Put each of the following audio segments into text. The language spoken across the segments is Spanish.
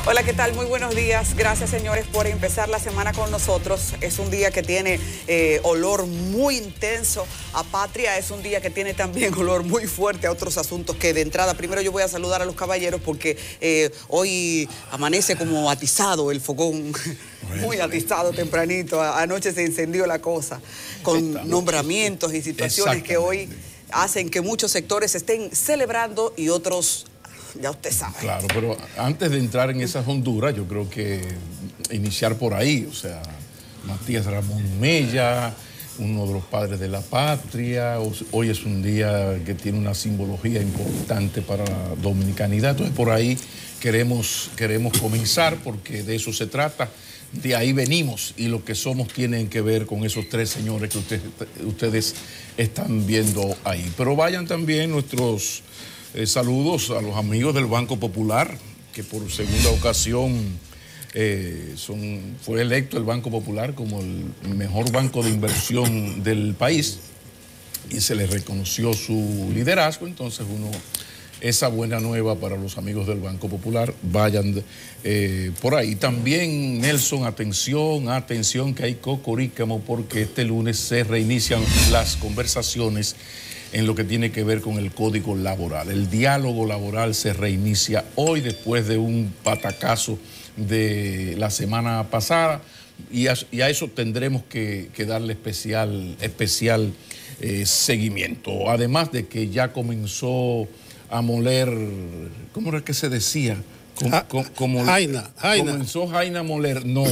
Hola, ¿qué tal? Muy buenos días. Gracias, señores, por empezar la semana con nosotros. Es un día que tiene olor muy intenso a patria. Es un día que tiene también olor muy fuerte a otros asuntos que de entrada, primero yo voy a saludar a los caballeros porque hoy amanece como atizado el fogón. Muy atizado tempranito. Anoche se encendió la cosa con nombramientos y situaciones que hoy hacen que muchos sectores estén celebrando y otros... Ya usted sabe. Claro, pero antes de entrar en esas honduras, yo creo que iniciar por ahí, o sea, Matías Ramón Mella, uno de los padres de la patria, hoy es un día que tiene una simbología importante para la dominicanidad, entonces por ahí queremos comenzar porque de eso se trata, de ahí venimos y lo que somos tienen que ver con esos tres señores que ustedes están viendo ahí. Pero vayan también nuestros... saludos a los amigos del Banco Popular, que por segunda ocasión fue electo el Banco Popular como el mejor banco de inversión del país y se les reconoció su liderazgo. Entonces esa buena nueva para los amigos del Banco Popular, vayan por ahí. También, Nelson, atención que hay cocorícamo porque este lunes se reinician las conversaciones en lo que tiene que ver con el código laboral. El diálogo laboral se reinicia hoy después de un patacazo de la semana pasada y a eso tendremos que darle especial seguimiento. Además de que ya comenzó a moler, ¿cómo era que se decía? Jaina. Comenzó Jaina a moler, no,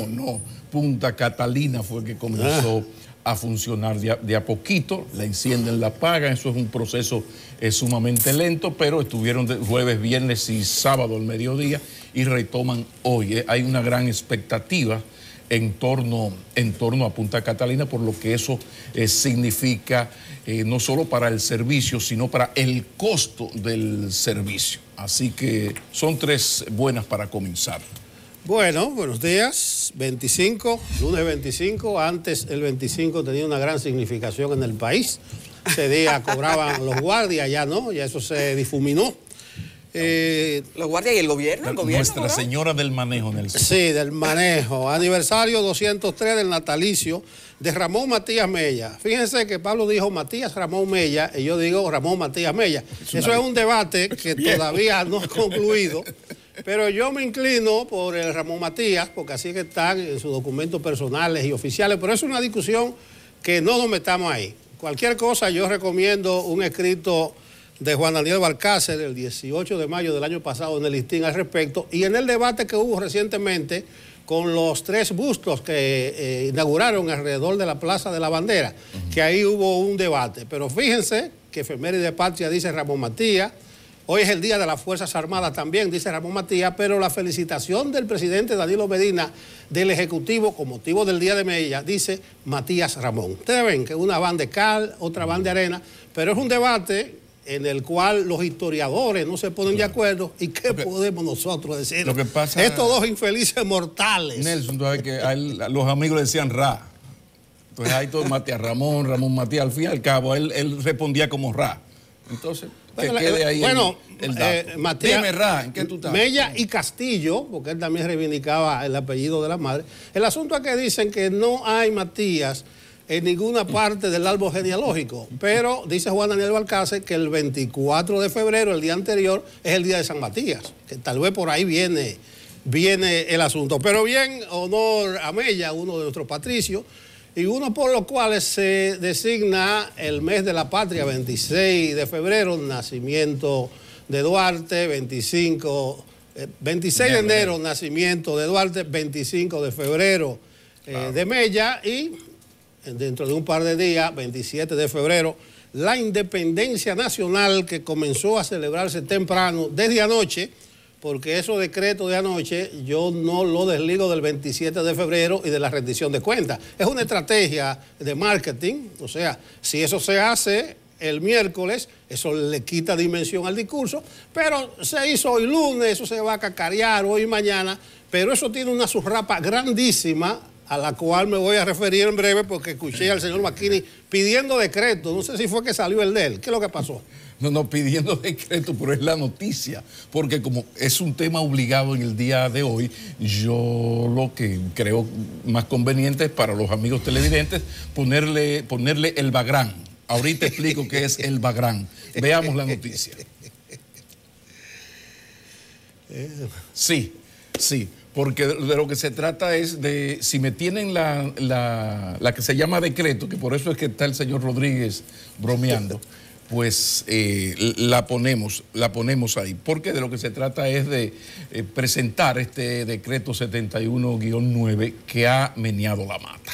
Punta Catalina fue que comenzó a funcionar de a poquito, la encienden, la apagan, eso es un proceso sumamente lento, pero estuvieron de jueves, viernes y sábado al mediodía y retoman hoy. Hay una gran expectativa en torno a Punta Catalina por lo que eso significa no solo para el servicio, sino para el costo del servicio. Así que son tres buenas para comenzar. Bueno, buenos días. 25, lunes 25. Antes el 25 tenía una gran significación en el país. Ese día cobraban los guardias, ya no, ya eso se difuminó. Los guardias y el gobierno. Nuestra Señora del Manejo, Nelson. Sí, del manejo. Aniversario 203 del natalicio de Ramón Matías Mella. Fíjense que Pablo dijo Matías Ramón Mella y yo digo Ramón Matías Mella. Eso es un debate que todavía no ha concluido. Pero yo me inclino por el Ramón Matías, porque así que están en sus documentos personales y oficiales, pero es una discusión que no nos metamos ahí. Cualquier cosa, yo recomiendo un escrito de Juan Daniel Balcácer el 18 de mayo del año pasado en el listín al respecto, y en el debate que hubo recientemente con los tres bustos que inauguraron alrededor de la Plaza de la Bandera, que ahí hubo un debate. Pero fíjense que efeméride patria dice Ramón Matías. Hoy es el Día de las Fuerzas Armadas también, dice Ramón Matías, pero la felicitación del presidente Danilo Medina del Ejecutivo con motivo del Día de Mella dice Matías Ramón. Ustedes ven que una van de cal, otra van de arena, pero es un debate en el cual los historiadores no se ponen de acuerdo. ¿Y qué podemos nosotros decir? Lo que pasa, estos dos infelices mortales. Nelson, tú sabes que los amigos le decían Ra. Entonces ahí todo Matías Ramón Matías, al fin y al cabo, él respondía como Ra. Entonces... que quede ahí el dato. Matías, dime, Ra, ¿en qué tú estás? Mella y Castillo, porque él también reivindicaba el apellido de la madre. El asunto es que dicen que no hay Matías en ninguna parte del árbol genealógico, pero dice Juan Daniel Balcácer que el 24 de febrero, el día anterior, es el día de San Matías, que tal vez por ahí viene el asunto. Pero bien, honor a Mella, uno de nuestros patricios, y uno por los cuales se designa el mes de la patria, 26 de febrero, nacimiento de Duarte, 26 de enero, nacimiento de Duarte, 25 de febrero de Mella, y dentro de un par de días, 27 de febrero, la independencia nacional que comenzó a celebrarse temprano, desde anoche, porque esos decretos de anoche yo no lo desligo del 27 de febrero y de la rendición de cuentas. Es una estrategia de marketing, o sea, si eso se hace el miércoles, eso le quita dimensión al discurso, pero se hizo hoy lunes, eso se va a cacarear hoy y mañana, pero eso tiene una surrapa grandísima a la cual me voy a referir en breve porque escuché al señor McKinney pidiendo decreto. No sé si fue que salió el de él. ¿Qué es lo que pasó? No, pidiendo decreto, pero es la noticia, porque como es un tema obligado en el día de hoy, yo lo que creo más conveniente es para los amigos televidentes ponerle el background. Ahorita explico qué es el background. Veamos la noticia. Sí, porque de lo que se trata es de, si me tienen la que se llama decreto, que por eso es que está el señor Rodríguez bromeando, pues la ponemos ahí, porque de lo que se trata es de presentar este decreto 71-9 que ha meneado la mata.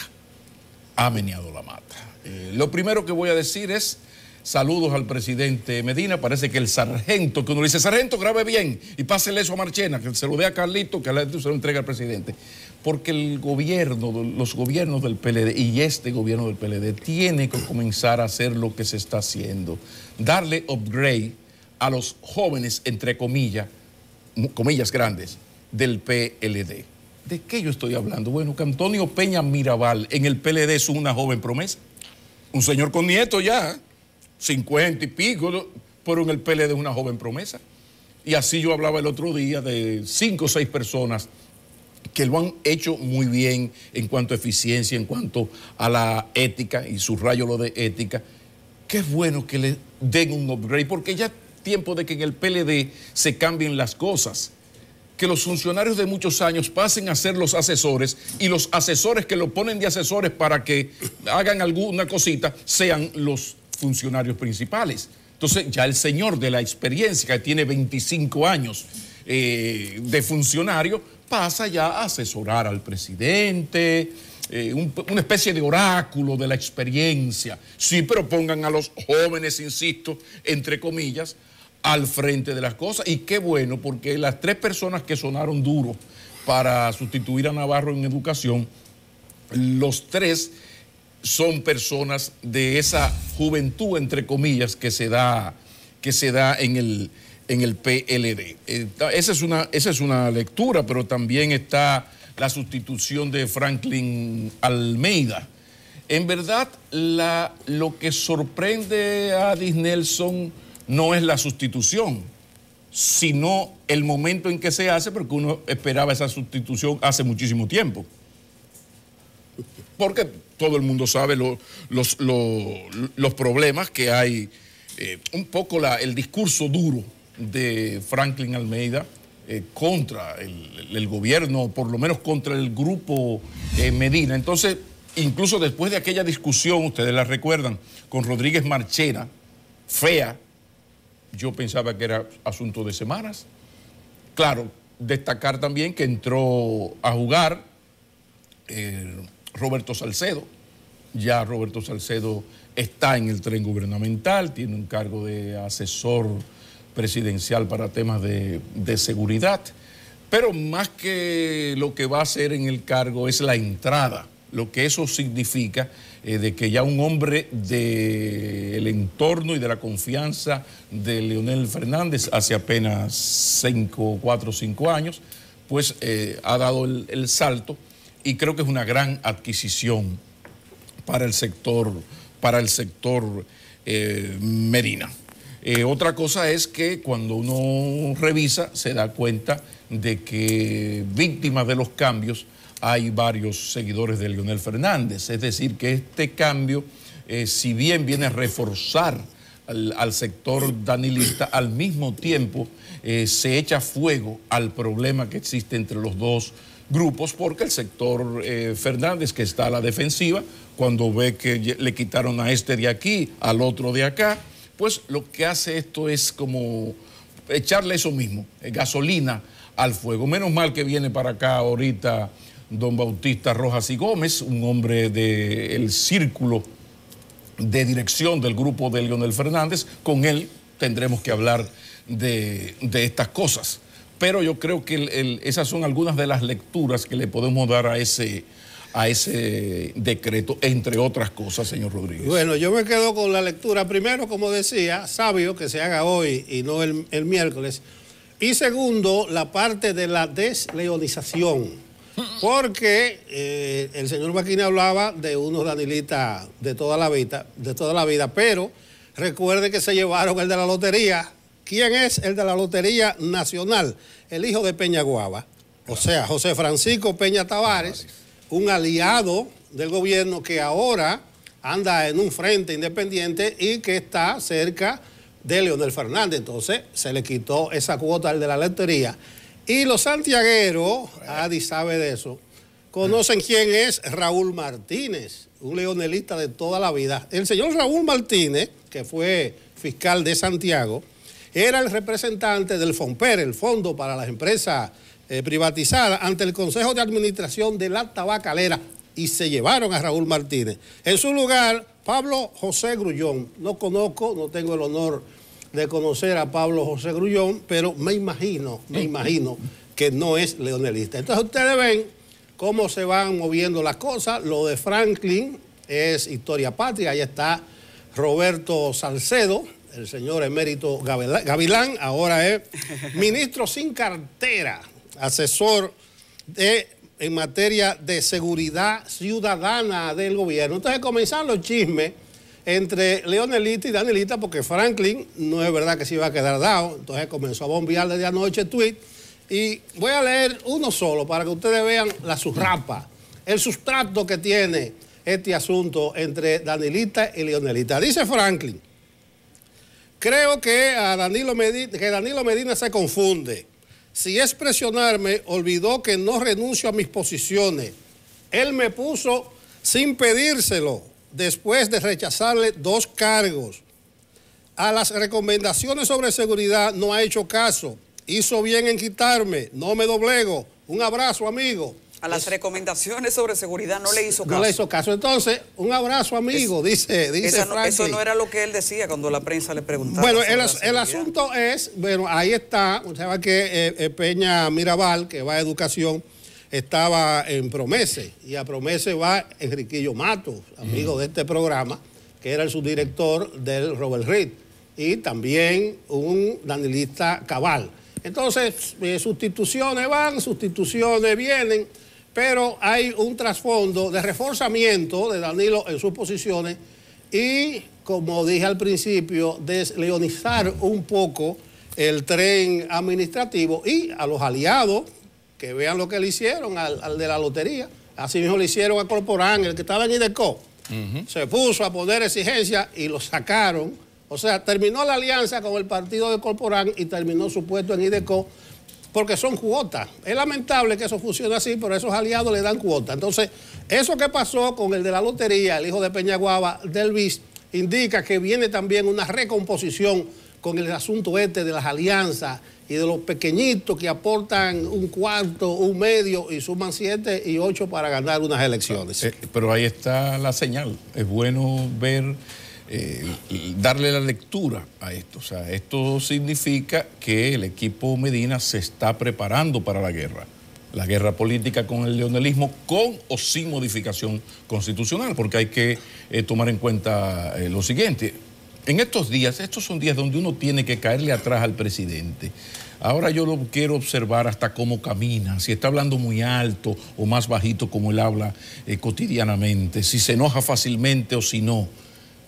Lo primero que voy a decir es saludos al presidente Medina. Parece que el sargento, que uno le dice, sargento, grabe bien y pásele eso a Marchena, que se lo dé a Carlito, que a se lo entregue al presidente. Porque los gobiernos del PLD y este gobierno del PLD tiene que comenzar a hacer lo que se está haciendo. Darle upgrade a los jóvenes, entre comillas grandes, del PLD. ¿De qué yo estoy hablando? Bueno, que Antonio Peña Mirabal en el PLD es una joven promesa. Un señor con nietos ya, 50 y pico, pero en el PLD es una joven promesa. Y así yo hablaba el otro día de 5 o 6 personas que lo han hecho muy bien en cuanto a eficiencia, en cuanto a la ética, y subrayo lo de ética. Qué bueno que le den un upgrade, porque ya es tiempo de que en el PLD se cambien las cosas. Que los funcionarios de muchos años pasen a ser los asesores, y los asesores que lo ponen de asesores para que hagan alguna cosita sean los funcionarios principales. Entonces ya el señor de la experiencia, que tiene 25 años de funcionario, pasa ya a asesorar al presidente, una especie de oráculo de la experiencia. Sí, pero pongan a los jóvenes, insisto, entre comillas, al frente de las cosas. Y qué bueno, porque las 3 personas que sonaron duro para sustituir a Navarro en educación, los 3 son personas de esa juventud, entre comillas, que se da en el PLD. Esa es una lectura, pero también está la sustitución de Franklin Almeida. En verdad, lo que sorprende a Disnelson no es la sustitución, sino el momento en que se hace, porque uno esperaba esa sustitución hace muchísimo tiempo. Porque todo el mundo sabe los problemas que hay, un poco el discurso duro de Franklin Almeida contra el gobierno, por lo menos contra el grupo Medina. Entonces, incluso después de aquella discusión, ustedes la recuerdan, con Rodríguez Marchena, fea, yo pensaba que era asunto de semanas. Claro, destacar también que entró a jugar Roberto Salcedo. Ya Roberto Salcedo está en el tren gubernamental, tiene un cargo de asesor presidencial para temas de seguridad, pero más que lo que va a hacer en el cargo es la entrada, lo que eso significa de que ya un hombre del entorno y de la confianza de Leonel Fernández hace apenas 4 o 5 años, pues ha dado el salto, y creo que es una gran adquisición para el sector Medina. Otra cosa es que cuando uno revisa se da cuenta de que víctimas de los cambios hay varios seguidores de Leonel Fernández. Es decir, que este cambio, si bien viene a reforzar al sector danilista, al mismo tiempo se echa fuego al problema que existe entre los dos grupos, porque el sector Fernández, que está a la defensiva, cuando ve que le quitaron a este de aquí, al otro de acá, pues lo que hace esto es como echarle eso mismo, gasolina al fuego. Menos mal que viene para acá ahorita don Bautista Rojas y Gómez, un hombre del círculo de dirección del grupo de Leonel Fernández. Con él tendremos que hablar de estas cosas. Pero yo creo que esas son algunas de las lecturas que le podemos dar a ese decreto, entre otras cosas, señor Rodríguez. Bueno, yo me quedo con la lectura. Primero, como decía, sabio que se haga hoy y no el miércoles. Y segundo, la parte de la desleonización. Porque el señor Maquina hablaba de unos danilistas de toda la vida, pero Recuerde que se llevaron el de la lotería. ¿Quién es el de la Lotería Nacional? El hijo de Peña Guava. O sea, José Francisco Peña Tavares, un aliado del gobierno que ahora anda en un frente independiente y que está cerca de Leonel Fernández. Entonces, se le quitó esa cuota al de la lotería. Y los santiagueros, Adi sabe de eso, conocen quién es Raúl Martínez, un leonelista de toda la vida. El señor Raúl Martínez, que fue fiscal de Santiago, era el representante del FONPER, el Fondo para las Empresas Privatizadas, ante el Consejo de Administración de la Tabacalera, y se llevaron a Raúl Martínez. En su lugar, Pablo José Grullón. No conozco, no tengo el honor de conocer a Pablo José Grullón, pero me imagino que no es leonelista. Entonces ustedes ven cómo se van moviendo las cosas. Lo de Franklin es historia patria. Ahí está Roberto Salcedo, el señor emérito Gavilán, ahora es ministro sin cartera, asesor en materia de seguridad ciudadana del gobierno. Entonces comenzaron los chismes entre leonelita y danelita, porque Franklin no es verdad que se iba a quedar dado. Entonces comenzó a bombear desde anoche tweet. Y voy a leer uno solo para que ustedes vean la surrapa, el sustrato que tiene este asunto entre Danilita y Leonelita. Dice Franklin: creo que Danilo Medina se confunde. Si es presionarme, olvidó que no renuncio a mis posiciones. Él me puso sin pedírselo, después de rechazarle 2 cargos. A las recomendaciones sobre seguridad no ha hecho caso. Hizo bien en quitarme, no me doblego. Un abrazo, amigo. A las recomendaciones sobre seguridad no le hizo caso. No le hizo caso. Entonces, un abrazo, amigo, dice Franklin. Eso no era lo que él decía cuando la prensa le preguntaba. Bueno, el asunto es, bueno, ahí está, usted sabe que Peña Mirabal, que va a educación, estaba en Promese, y a Promese va Enriquillo Matos, amigo de este programa, que era el subdirector del Robert Reed, y también un danilista cabal. Entonces, sustituciones van, sustituciones vienen, pero hay un trasfondo de reforzamiento de Danilo en sus posiciones y, como dije al principio, desleonizar un poco el tren administrativo, y a los aliados que vean lo que le hicieron al de la lotería. Así mismo le hicieron a Corporán, el que estaba en IDECO. Se puso a poner exigencias y lo sacaron. O sea, terminó la alianza con el partido de Corporán y terminó su puesto en IDECO, porque son cuotas. Es lamentable que eso funcione así, pero esos aliados le dan cuotas. Entonces, eso que pasó con el de la lotería, el hijo de Peña Guava, del BIS, indica que viene también una recomposición con el asunto de las alianzas y de los pequeñitos que aportan 1/4, 1/2 y suman 7 y 8 para ganar unas elecciones. Pero ahí está la señal. Es bueno ver, darle la lectura a esto. O sea, esto significa que el equipo Medina se está preparando para la guerra política con el leonelismo, con o sin modificación constitucional, porque hay que tomar en cuenta lo siguiente. En estos días, estos son días donde uno tiene que caerle atrás al presidente. Ahora yo lo quiero observar hasta cómo camina, si está hablando muy alto o más bajito como él habla cotidianamente, si se enoja fácilmente o si no.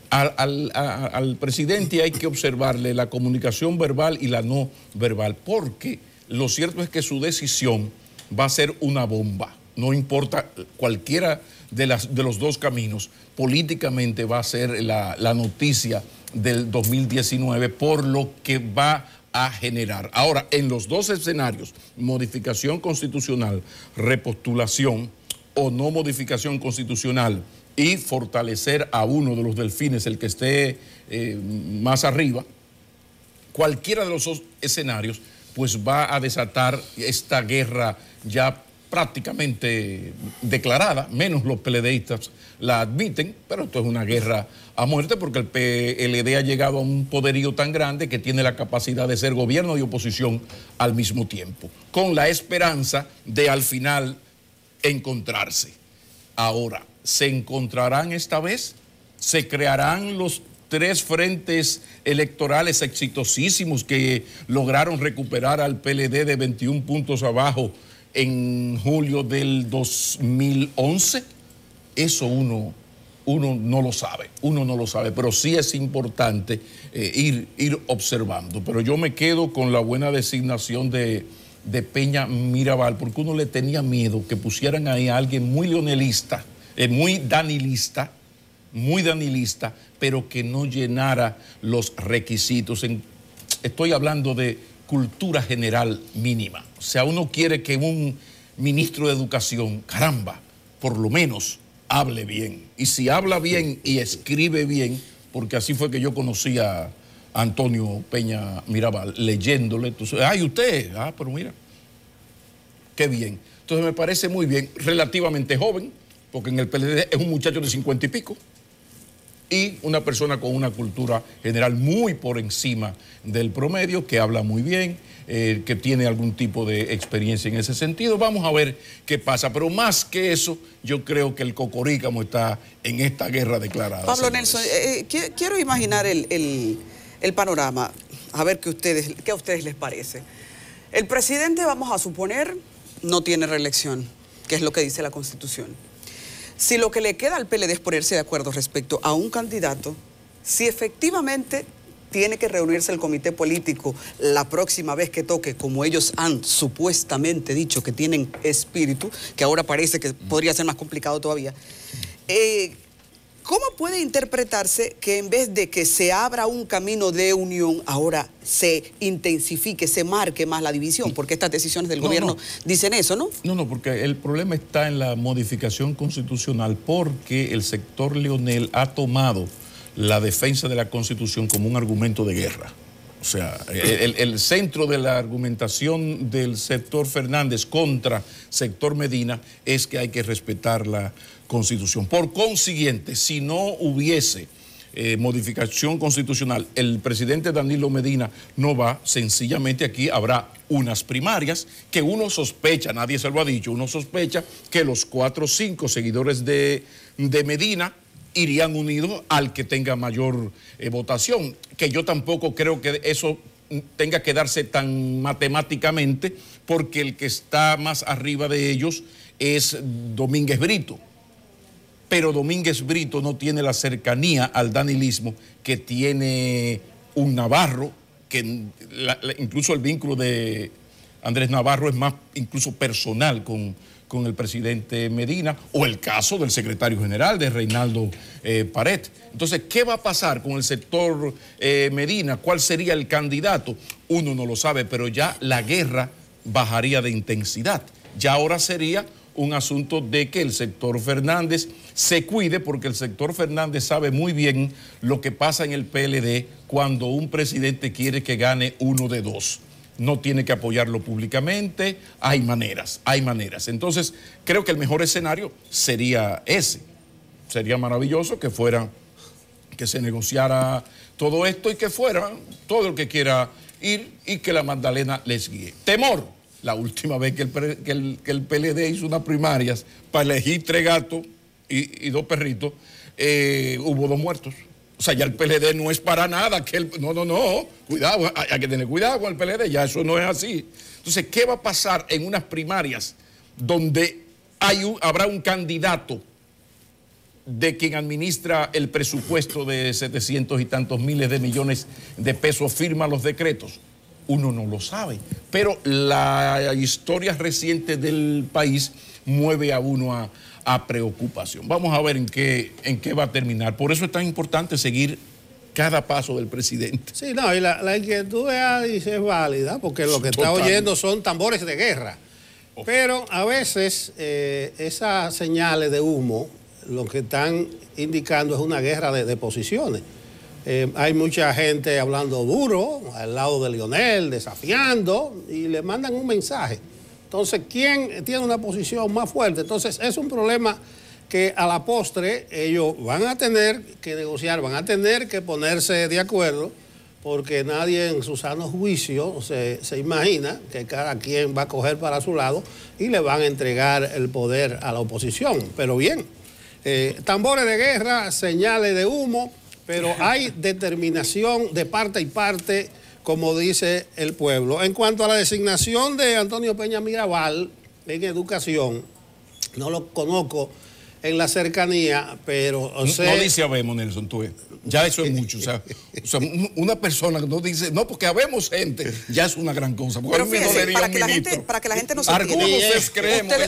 Al presidente hay que observarle la comunicación verbal y la no verbal, porque lo cierto es que su decisión va a ser una bomba. No importa cualquiera de los dos caminos, políticamente va a ser la noticia del 2019 por lo que va a generar. Ahora, en los dos escenarios, modificación constitucional, repostulación o no modificación constitucional, y fortalecer a uno de los delfines, el que esté más arriba, cualquiera de los dos escenarios, pues va a desatar esta guerra ya prácticamente declarada, menos los PLDistas la admiten, pero esto es una guerra a muerte porque el PLD ha llegado a un poderío tan grande que tiene la capacidad de ser gobierno y oposición al mismo tiempo, con la esperanza de al final encontrarse. Ahora, ¿se encontrarán esta vez? ¿Se crearán los 3 frentes electorales exitosísimos que lograron recuperar al PLD de 21 puntos abajo en julio del 2011? Eso uno uno no lo sabe, pero sí es importante ir observando. Pero yo me quedo con la buena designación de Peña Mirabal, porque uno le tenía miedo que pusieran ahí a alguien muy leonelista, muy danilista, pero que no llenara los requisitos. Estoy hablando de cultura general mínima. O sea, uno quiere que un ministro de Educación, caramba, por lo menos hable bien. Y si habla bien y escribe bien, porque así fue que yo conocí a Antonio Peña Mirabal, leyéndole, entonces, ay, usted, pero mira, qué bien. Entonces me parece muy bien, relativamente joven, porque en el PLD es un muchacho de 50 y pico, y una persona con una cultura general muy por encima del promedio, que habla muy bien, que tiene algún tipo de experiencia en ese sentido. Vamos a ver qué pasa, pero más que eso, yo creo que el cocorícamo está en esta guerra declarada. Pablo Nelson, quiero imaginar el panorama, a ver qué a ustedes les parece. El presidente, vamos a suponer, no tiene reelección, que es lo que dice la Constitución. Si lo que le queda al PLD es ponerse de acuerdo respecto a un candidato, si efectivamente tiene que reunirse el comité político la próxima vez que toque, como ellos han supuestamente dicho que tienen espíritu, que ahora parece que podría ser más complicado todavía, ¿cómo puede interpretarse que en vez de que se abra un camino de unión, ahora se intensifique, se marque más la división? Porque estas decisiones del gobierno dicen eso, ¿no? No, porque el problema está en la modificación constitucional, porque el sector leonel ha tomado la defensa de la Constitución como un argumento de guerra. O sea, el centro de la argumentación del sector Fernández contra sector Medina es que hay que respetar la Constitución. Por consiguiente, si no hubiese modificación constitucional, el presidente Danilo Medina no va, sencillamente aquí habrá unas primarias que uno sospecha, nadie se lo ha dicho, uno sospecha que los 4 o 5 seguidores de Medina irían unidos al que tenga mayor votación, que yo tampoco creo que eso tenga que darse tan matemáticamente, porque el que está más arriba de ellos es Domínguez Brito. Pero Domínguez Brito no tiene la cercanía al danilismo que tiene un Navarro, que incluso el vínculo de Andrés Navarro es más incluso personal con el presidente Medina, o el caso del secretario general de Reinaldo Paret. Entonces, ¿qué va a pasar con el sector Medina? ¿Cuál sería el candidato? Uno no lo sabe, pero ya la guerra bajaría de intensidad. Ya ahora sería un asunto de que el sector Fernández se cuide, porque el sector Fernández sabe muy bien lo que pasa en el PLD cuando un presidente quiere que gane uno de dos. No tiene que apoyarlo públicamente, hay maneras. Entonces, creo que el mejor escenario sería ese. Sería maravilloso que se negociara todo esto y que fuera todo el que quiera ir y que la Magdalena les guíe. Temor. La última vez que el PLD hizo unas primarias para elegir 3 gatos y 2 perritos, hubo 2 muertos. O sea, ya el PLD no es para nada. No, cuidado, hay que tener cuidado con el PLD, ya eso no es así. Entonces, ¿qué va a pasar en unas primarias donde habrá un candidato de quien administra el presupuesto de 700 y tantos miles de millones de pesos, firma los decretos? Uno no lo sabe, pero la historia reciente del país mueve a uno a preocupación. Vamos a ver en qué va a terminar. Por eso es tan importante seguir cada paso del presidente. Sí, no, y la inquietud de Adis es válida, porque lo que está oyendo son tambores de guerra. Pero a veces esas señales de humo lo que están indicando es una guerra de posiciones. Hay mucha gente hablando duro al lado de Leonel, desafiando, y le mandan un mensaje. Entonces, ¿quién tiene una posición más fuerte? Entonces, es un problema que a la postre ellos van a tener que negociar, van a tener que ponerse de acuerdo, porque nadie en su sano juicio se imagina que cada quien va a coger para su lado y le van a entregar el poder a la oposición. Pero bien, tambores de guerra, señales de humo, pero hay determinación de parte y parte, como dice el pueblo. En cuanto a la designación de Antonio Peña Mirabal en educación, no lo conozco en la cercanía, pero... No dice habemos, Nelson, tú ves. Ya eso es mucho. O sea, una persona que no dice, no, porque habemos gente, ya es una gran cosa. Pero fíjense, para que la gente no se entienda.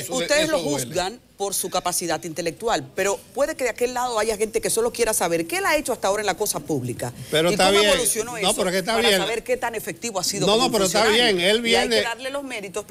Ustedes lo juzgan por su capacidad intelectual, pero puede que de aquel lado haya gente que solo quiera saber qué él ha hecho hasta ahora en la cosa pública. Pero y está cómo bien. evolucionó eso para saber qué tan efectivo ha sido. No, pero está bien. Él viene... Y hay que darle los méritos,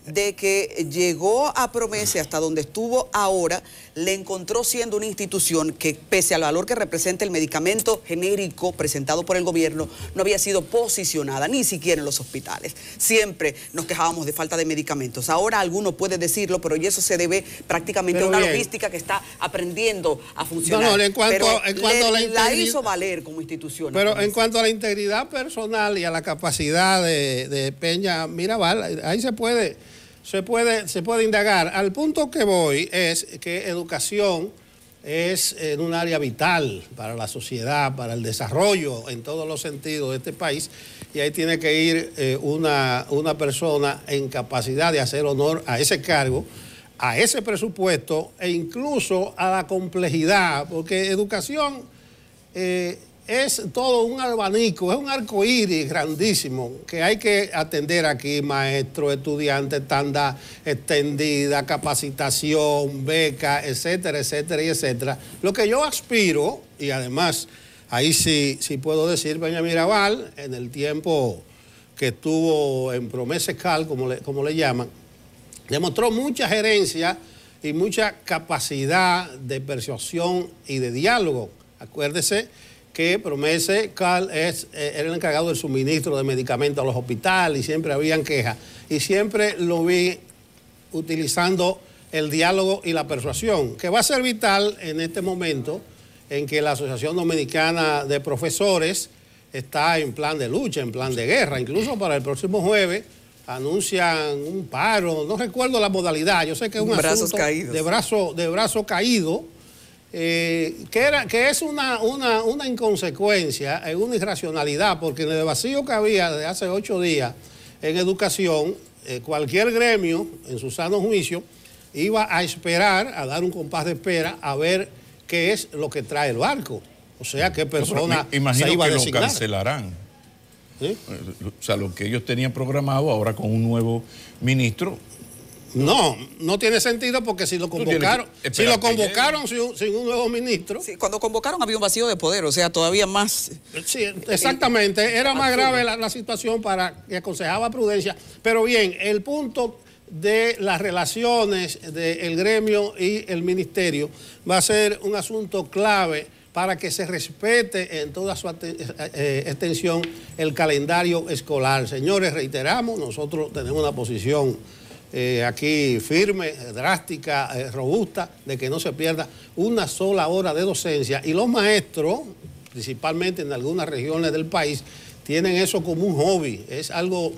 de que llegó a Promese hasta donde estuvo ahora, le encontró siendo una institución que, pese al valor que representa el medicamento genérico presentado por el gobierno, no había sido posicionada, ni siquiera en los hospitales. Siempre nos quejábamos de falta de medicamentos. Ahora alguno puede decirlo, pero y eso se debe prácticamente a una logística que está aprendiendo a funcionar. No, en cuanto a la hizo valer como institución. Pero en cuanto a la integridad personal y a la capacidad de Peña Mirabal, ahí se puede indagar. Al punto que voy es que educación es en un área vital para la sociedad, para el desarrollo en todos los sentidos de este país, y ahí tiene que ir una persona en capacidad de hacer honor a ese cargo, a ese presupuesto e incluso a la complejidad, porque educación es todo un abanico, es un arcoíris grandísimo que hay que atender aquí: maestros, estudiantes, tanda extendida, capacitación, beca, etcétera, etcétera y etcétera. Lo que yo aspiro, y además ahí sí puedo decir, Peña Mirabal, en el tiempo que estuvo en Promese Cal, como le llaman, demostró mucha gerencia y mucha capacidad de persuasión y de diálogo. Acuérdese que Promese Cal era el encargado del suministro de medicamentos a los hospitales y siempre habían quejas. Y siempre lo vi utilizando el diálogo y la persuasión, que va a ser vital en este momento en que la Asociación Dominicana de Profesores está en plan de lucha, en plan de guerra. Incluso para el próximo jueves anuncian un paro, no recuerdo la modalidad, yo sé que es un asunto de brazo caído, que es una inconsecuencia, una irracionalidad, porque en el vacío que había desde hace 8 días en educación, cualquier gremio, en su sano juicio, iba a esperar, a dar un compás de espera, a ver qué es lo que trae el barco. O sea, qué persona se iba a designar. Imagino que lo cancelarán. ¿Sí? O sea, lo que ellos tenían programado ahora con un nuevo ministro. No tiene sentido, porque si lo convocaron, sin un nuevo ministro. Sí, cuando convocaron había un vacío de poder, o sea, todavía más. Sí, exactamente, era más grave la situación, para que aconsejaba prudencia. Pero bien, el punto de las relaciones del gremio y el ministerio va a ser un asunto clave para que se respete en toda su extensión el calendario escolar. Señores, reiteramos, nosotros tenemos una posición aquí firme, drástica, robusta, de que no se pierda una sola hora de docencia, y los maestros, principalmente en algunas regiones del país, tienen eso como un hobby. Es algo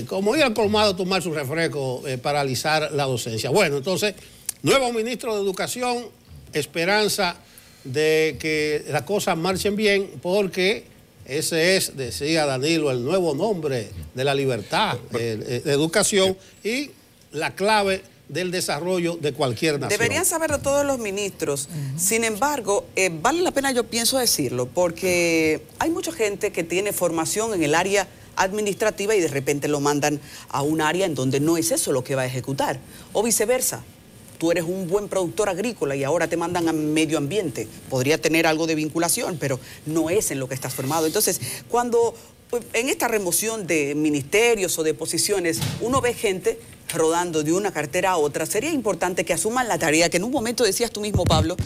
como ir al colmado a tomar su refresco, paralizar la docencia. Bueno, entonces, nuevo ministro de Educación, esperanza de que las cosas marchen bien, porque ese es, decía Danilo, el nuevo nombre de la libertad, de educación, y la clave del desarrollo de cualquier nación. Deberían saberlo todos los ministros. Sin embargo, vale la pena, yo pienso, decirlo, porque hay mucha gente que tiene formación en el área administrativa y de repente lo mandan a un área en donde no es eso lo que va a ejecutar, o viceversa. Tú eres un buen productor agrícola y ahora te mandan a medio ambiente. Podría tener algo de vinculación, pero no es en lo que estás formado. Entonces, cuando en esta remoción de ministerios o de posiciones uno ve gente rodando de una cartera a otra, sería importante que asuman la tarea que en un momento decías tú mismo, Pablo,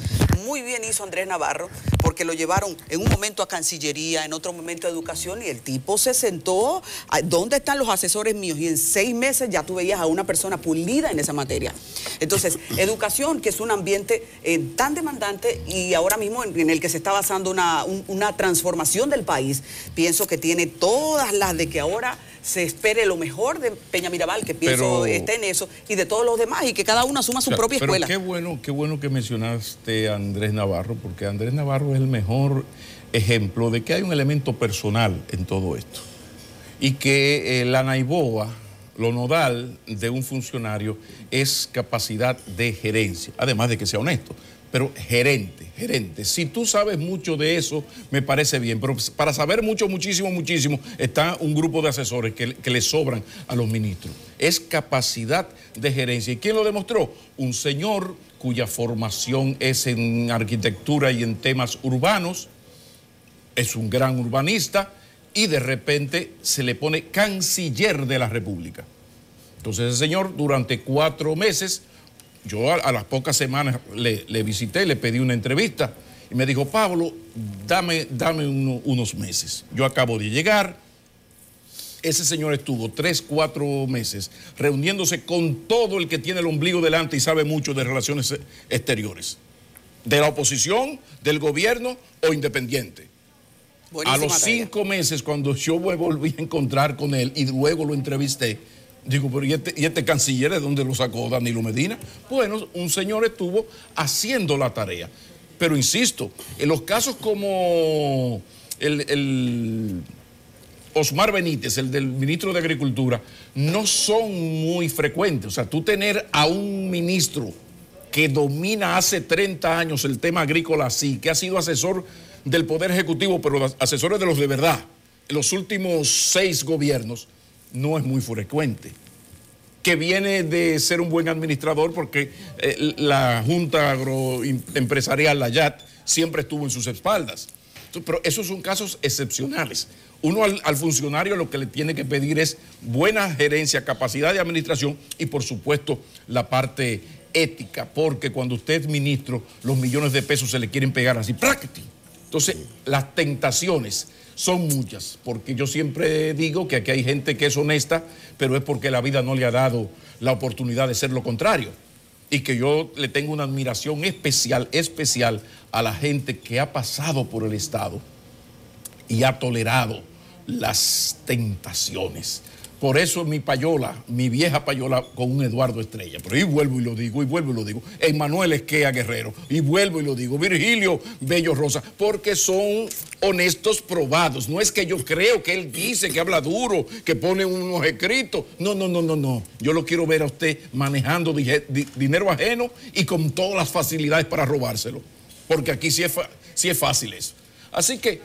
muy bien hizo Andrés Navarro, porque lo llevaron en un momento a Cancillería, en otro momento a Educación, y el tipo se sentó, ¿dónde están los asesores míos? Y en 6 meses ya tú veías a una persona pulida en esa materia. Entonces, Educación, que es un ambiente tan demandante y ahora mismo en el que se está basando una transformación del país, pienso que tiene todas las de que ahora se espere lo mejor de Peña Mirabal, que pienso esté en eso, y de todos los demás, y que cada uno asuma su propia escuela. Qué bueno que mencionaste a Andrés Navarro, porque Andrés Navarro es el mejor ejemplo de que hay un elemento personal en todo esto. Y que la Naiboa, lo nodal de un funcionario es capacidad de gerencia, además de que sea honesto. Pero gerente. Si tú sabes mucho de eso, me parece bien. Pero para saber muchísimo, está un grupo de asesores que le sobran a los ministros. Es capacidad de gerencia. ¿Y quién lo demostró? Un señor cuya formación es en arquitectura y en temas urbanos, es un gran urbanista y de repente se le pone canciller de la República. Entonces ese señor durante 4 meses... Yo a las pocas semanas le visité, le pedí una entrevista y me dijo, Pablo, dame unos meses. Yo acabo de llegar. Ese señor estuvo 3, 4 meses reuniéndose con todo el que tiene el ombligo delante y sabe mucho de relaciones exteriores. De la oposición, del gobierno o independiente. Buenísima. A los 5 meses, cuando yo me volví a encontrar con él y luego lo entrevisté, digo, pero ¿y este canciller de dónde lo sacó Danilo Medina? Bueno, un señor estuvo haciendo la tarea. Pero insisto, en los casos como el Osmar Benítez, el del ministro de Agricultura, no son muy frecuentes. O sea, tú tener a un ministro que domina hace 30 años el tema agrícola así, que ha sido asesor del Poder Ejecutivo, pero asesores de los de verdad, en los últimos 6 gobiernos, no es muy frecuente. Que viene de ser un buen administrador porque la Junta Agroempresarial, la YAT, siempre estuvo en sus espaldas. Pero esos son casos excepcionales. Uno al funcionario lo que le tiene que pedir es buena gerencia, capacidad de administración y por supuesto la parte ética, porque cuando usted es ministro, los millones de pesos se le quieren pegar así, prácticamente. Entonces, las tentaciones son muchas, porque yo siempre digo que aquí hay gente que es honesta, pero es porque la vida no le ha dado la oportunidad de ser lo contrario. Y que yo le tengo una admiración especial a la gente que ha pasado por el Estado y ha tolerado las tentaciones. Por eso mi payola, mi vieja payola con un Eduardo Estrella. Pero y vuelvo y lo digo, Emmanuel Esquea Guerrero, y vuelvo y lo digo, Virgilio Bello Rosa, porque son honestos probados. No es que yo creo que él dice que habla duro, que pone unos escritos. No. Yo lo quiero ver a usted manejando dinero ajeno y con todas las facilidades para robárselo. Porque aquí sí es fácil eso. Así que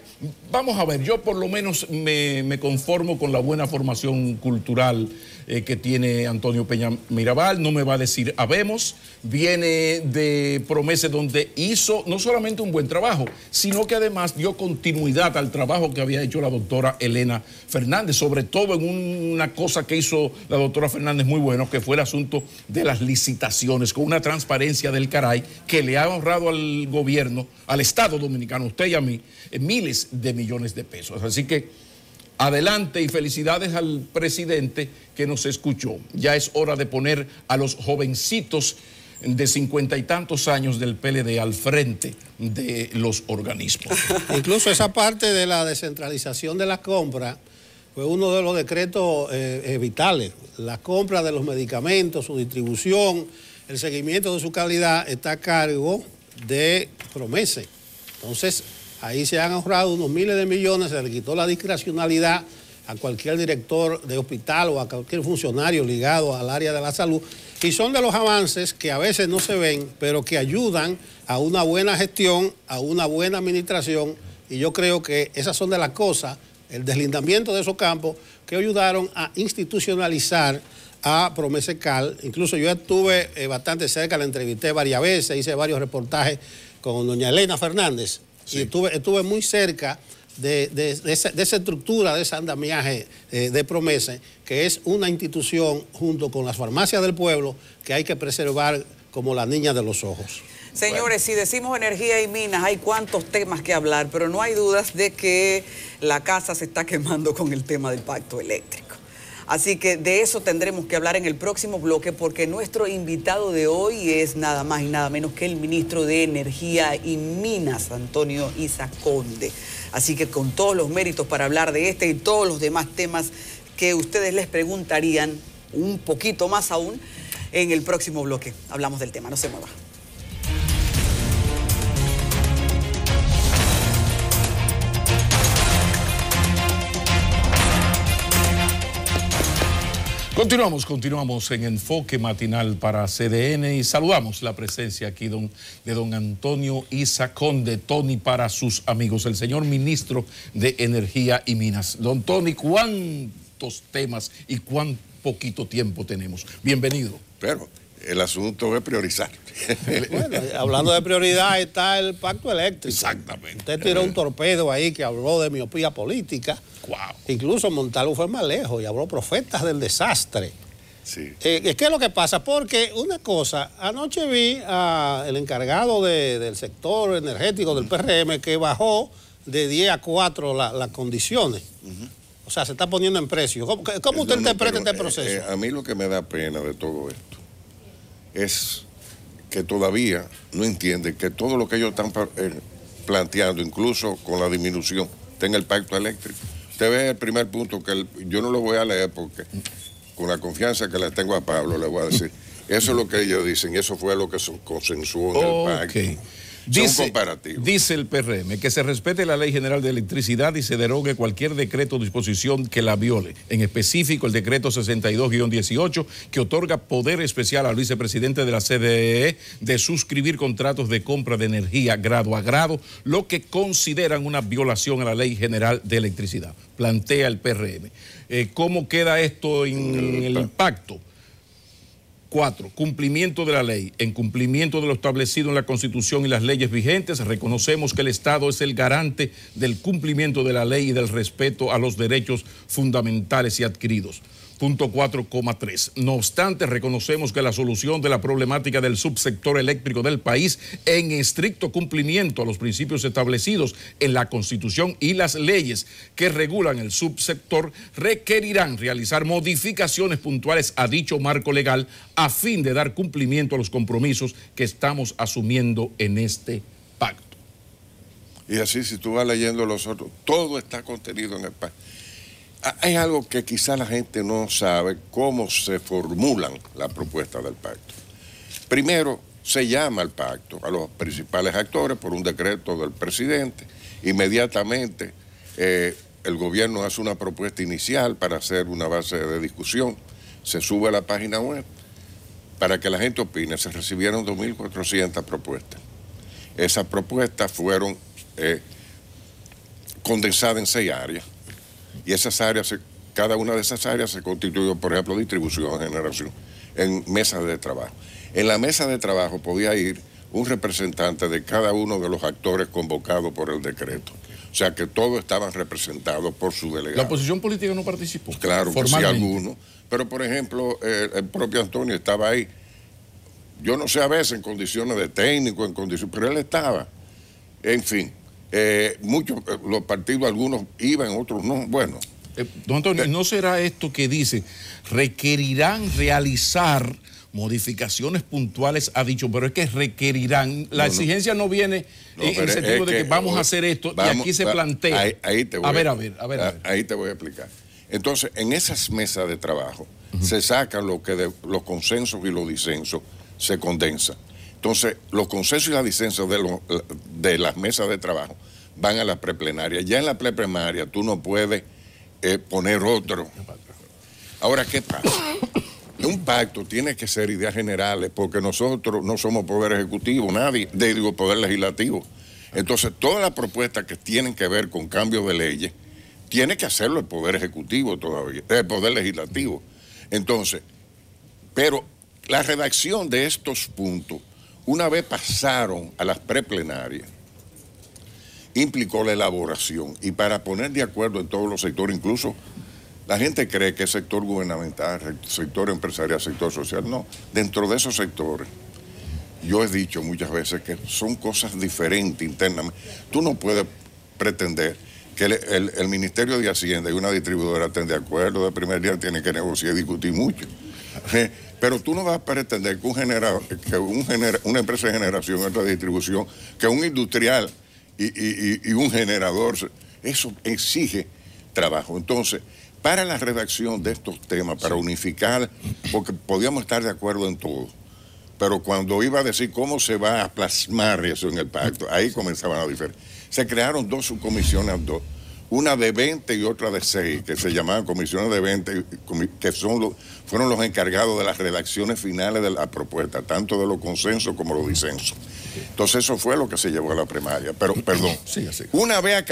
vamos a ver, yo por lo menos me conformo con la buena formación cultural que tiene Antonio Peña Mirabal. No me va a decir habemos, viene de Promesa, donde hizo no solamente un buen trabajo, sino que además dio continuidad al trabajo que había hecho la doctora Elena Fernández, sobre todo en una cosa que hizo la doctora Fernández muy bueno, que fue el asunto de las licitaciones, con una transparencia del caray que le ha ahorrado al gobierno, al Estado dominicano, usted y a mí, miles de millones de pesos. Así que adelante y felicidades al presidente que nos escuchó. Ya es hora de poner a los jovencitos de 50 y tantos años del PLD al frente de los organismos. Incluso esa parte de la descentralización de la compra fue uno de los decretos vitales. La compra de los medicamentos, su distribución, el seguimiento de su calidad está a cargo de Promesa. Entonces, ahí se han ahorrado unos miles de millones, se le quitó la discrecionalidad a cualquier director de hospital o a cualquier funcionario ligado al área de la salud. Y son de los avances que a veces no se ven, pero que ayudan a una buena gestión, a una buena administración. Y yo creo que esas son de las cosas, el deslindamiento de esos campos, que ayudaron a institucionalizar a Promesa Cal. Incluso yo estuve bastante cerca, la entrevisté varias veces, hice varios reportajes con doña Elena Fernández. Sí. Y estuve muy cerca de esa estructura, de ese andamiaje de Promesa, que es una institución junto con las farmacias del pueblo que hay que preservar como la niña de los ojos. Señores, si decimos energía y minas, hay cuantos temas que hablar, pero no hay dudas de que la casa se está quemando con el tema del pacto eléctrico. Así que de eso tendremos que hablar en el próximo bloque, porque nuestro invitado de hoy es nada más y nada menos que el ministro de Energía y Minas, Antonio Isa Conde. Así que con todos los méritos para hablar de este y todos los demás temas que ustedes les preguntarían, un poquito más aún, en el próximo bloque. Hablamos del tema, no se mueva. Continuamos en Enfoque Matinal para CDN y saludamos la presencia aquí de don Antonio Isa Conde, Tony para sus amigos, el señor ministro de Energía y Minas. Don Tony, ¿cuántos temas y cuán poquito tiempo tenemos? Bienvenido. Pero el asunto es priorizar. Bueno, hablando de prioridad está el pacto eléctrico. Exactamente. Usted tiró un torpedo ahí que habló de miopía política. Wow. Incluso Montalvo fue más lejos y habló profetas del desastre. Sí. ¿Qué es lo que pasa? Porque una cosa, anoche vi al encargado del sector energético del PRM que bajó de 10 a 4 las condiciones. O sea, se está poniendo en precio. ¿Cómo usted interpreta este proceso? A mí lo que me da pena de todo esto es que todavía no entienden que todo lo que ellos están planteando, incluso con la disminución, está en el pacto eléctrico. Usted ve el primer punto que yo no lo voy a leer porque con la confianza que le tengo a Pablo le voy a decir. Eso es lo que ellos dicen, eso fue lo que se consensuó en el pacto. Dice el PRM que se respete la Ley General de Electricidad y se derogue cualquier decreto o disposición que la viole. En específico, el decreto 62-18, que otorga poder especial al vicepresidente de la CDE de suscribir contratos de compra de energía grado a grado, lo que consideran una violación a la Ley General de Electricidad. Plantea el PRM. ¿Cómo queda esto en el pacto? 4. Cumplimiento de la ley. En cumplimiento de lo establecido en la Constitución y las leyes vigentes, reconocemos que el Estado es el garante del cumplimiento de la ley y del respeto a los derechos fundamentales y adquiridos. Punto 4,3. No obstante, reconocemos que la solución de la problemática del subsector eléctrico del país, en estricto cumplimiento a los principios establecidos en la Constitución y las leyes que regulan el subsector, requerirán realizar modificaciones puntuales a dicho marco legal a fin de dar cumplimiento a los compromisos que estamos asumiendo en este pacto. Y así, si tú vas leyendo los otros, todo está contenido en el pacto. Hay algo que quizá la gente no sabe, cómo se formulan las propuestas del pacto. Primero, se llama al pacto a los principales actores por un decreto del presidente. Inmediatamente, el gobierno hace una propuesta inicial para hacer una base de discusión. Se sube a la página web para que la gente opine. Se recibieron 2.400 propuestas. Esas propuestas fueron condensadas en 6 áreas. Y esas áreas, cada una de esas áreas se constituyó, por ejemplo, distribución, generación, en mesas de trabajo. En la mesa de trabajo podía ir un representante de cada uno de los actores convocados por el decreto. O sea que todos estaban representados por su delegado. ¿La oposición política no participó? Claro, que sí, algunos. Pero, por ejemplo, el propio Antonio estaba ahí. Yo no sé a veces en condiciones de técnico, pero él estaba. En fin. Muchos, los partidos, algunos iban, otros no. Bueno. Don Antonio, ¿no será esto que dice, requerirán realizar modificaciones puntuales, ha dicho, pero es que requerirán, la exigencia no viene en el sentido de que vamos a hacer esto, y aquí se plantea. Ahí te voy a ver. Ahí te voy a explicar. Entonces, en esas mesas de trabajo se sacan lo que de los consensos y los disensos se condensan. Entonces, los consensos y las disensos de las mesas de trabajo van a la preplenaria. Ya en la preplenaria tú no puedes poner otro. Ahora, ¿qué pasa? Un pacto tiene que ser ideas generales porque nosotros no somos poder ejecutivo, nadie, digo poder legislativo. Entonces, todas las propuestas que tienen que ver con cambio de leyes, tiene que hacerlo el poder ejecutivo todavía, el poder legislativo. Entonces, pero la redacción de estos puntos, una vez pasaron a las preplenarias, implicó la elaboración y para poner de acuerdo en todos los sectores, incluso la gente cree que es sector gubernamental, sector empresarial, sector social. No, dentro de esos sectores, yo he dicho muchas veces que son cosas diferentes internamente. Tú no puedes pretender que el Ministerio de Hacienda y una distribuidora estén de acuerdo, de primer día tienen que negociar y discutir mucho. Pero tú no vas a pretender que una empresa de generación, otra de distribución, que un industrial y un generador, eso exige trabajo. Entonces, para la redacción de estos temas, para unificar, porque podíamos estar de acuerdo en todo, pero cuando iba a decir cómo se va a plasmar eso en el pacto, ahí comenzaban a diferir. Se crearon 2 subcomisiones, una de 20 y otra de 6, que se llamaban comisiones de 20, que fueron los encargados de las redacciones finales de la propuesta, tanto de los consensos como los disensos. Entonces eso fue lo que se llevó a la primaria. Pero, perdón, sí, así. Una vez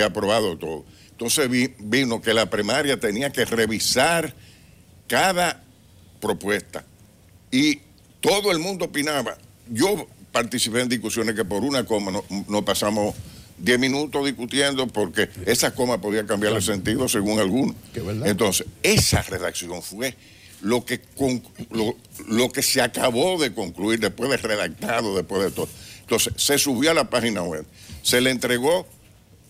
aprobado todo, entonces vino que la primaria tenía que revisar cada propuesta y todo el mundo opinaba. Yo participé en discusiones que por una coma no pasamos 10 minutos discutiendo porque esa coma podía cambiar el sentido según algunos. Entonces, esa redacción fue lo que se acabó de concluir después de redactado, después de todo. Entonces, se subió a la página web, se le entregó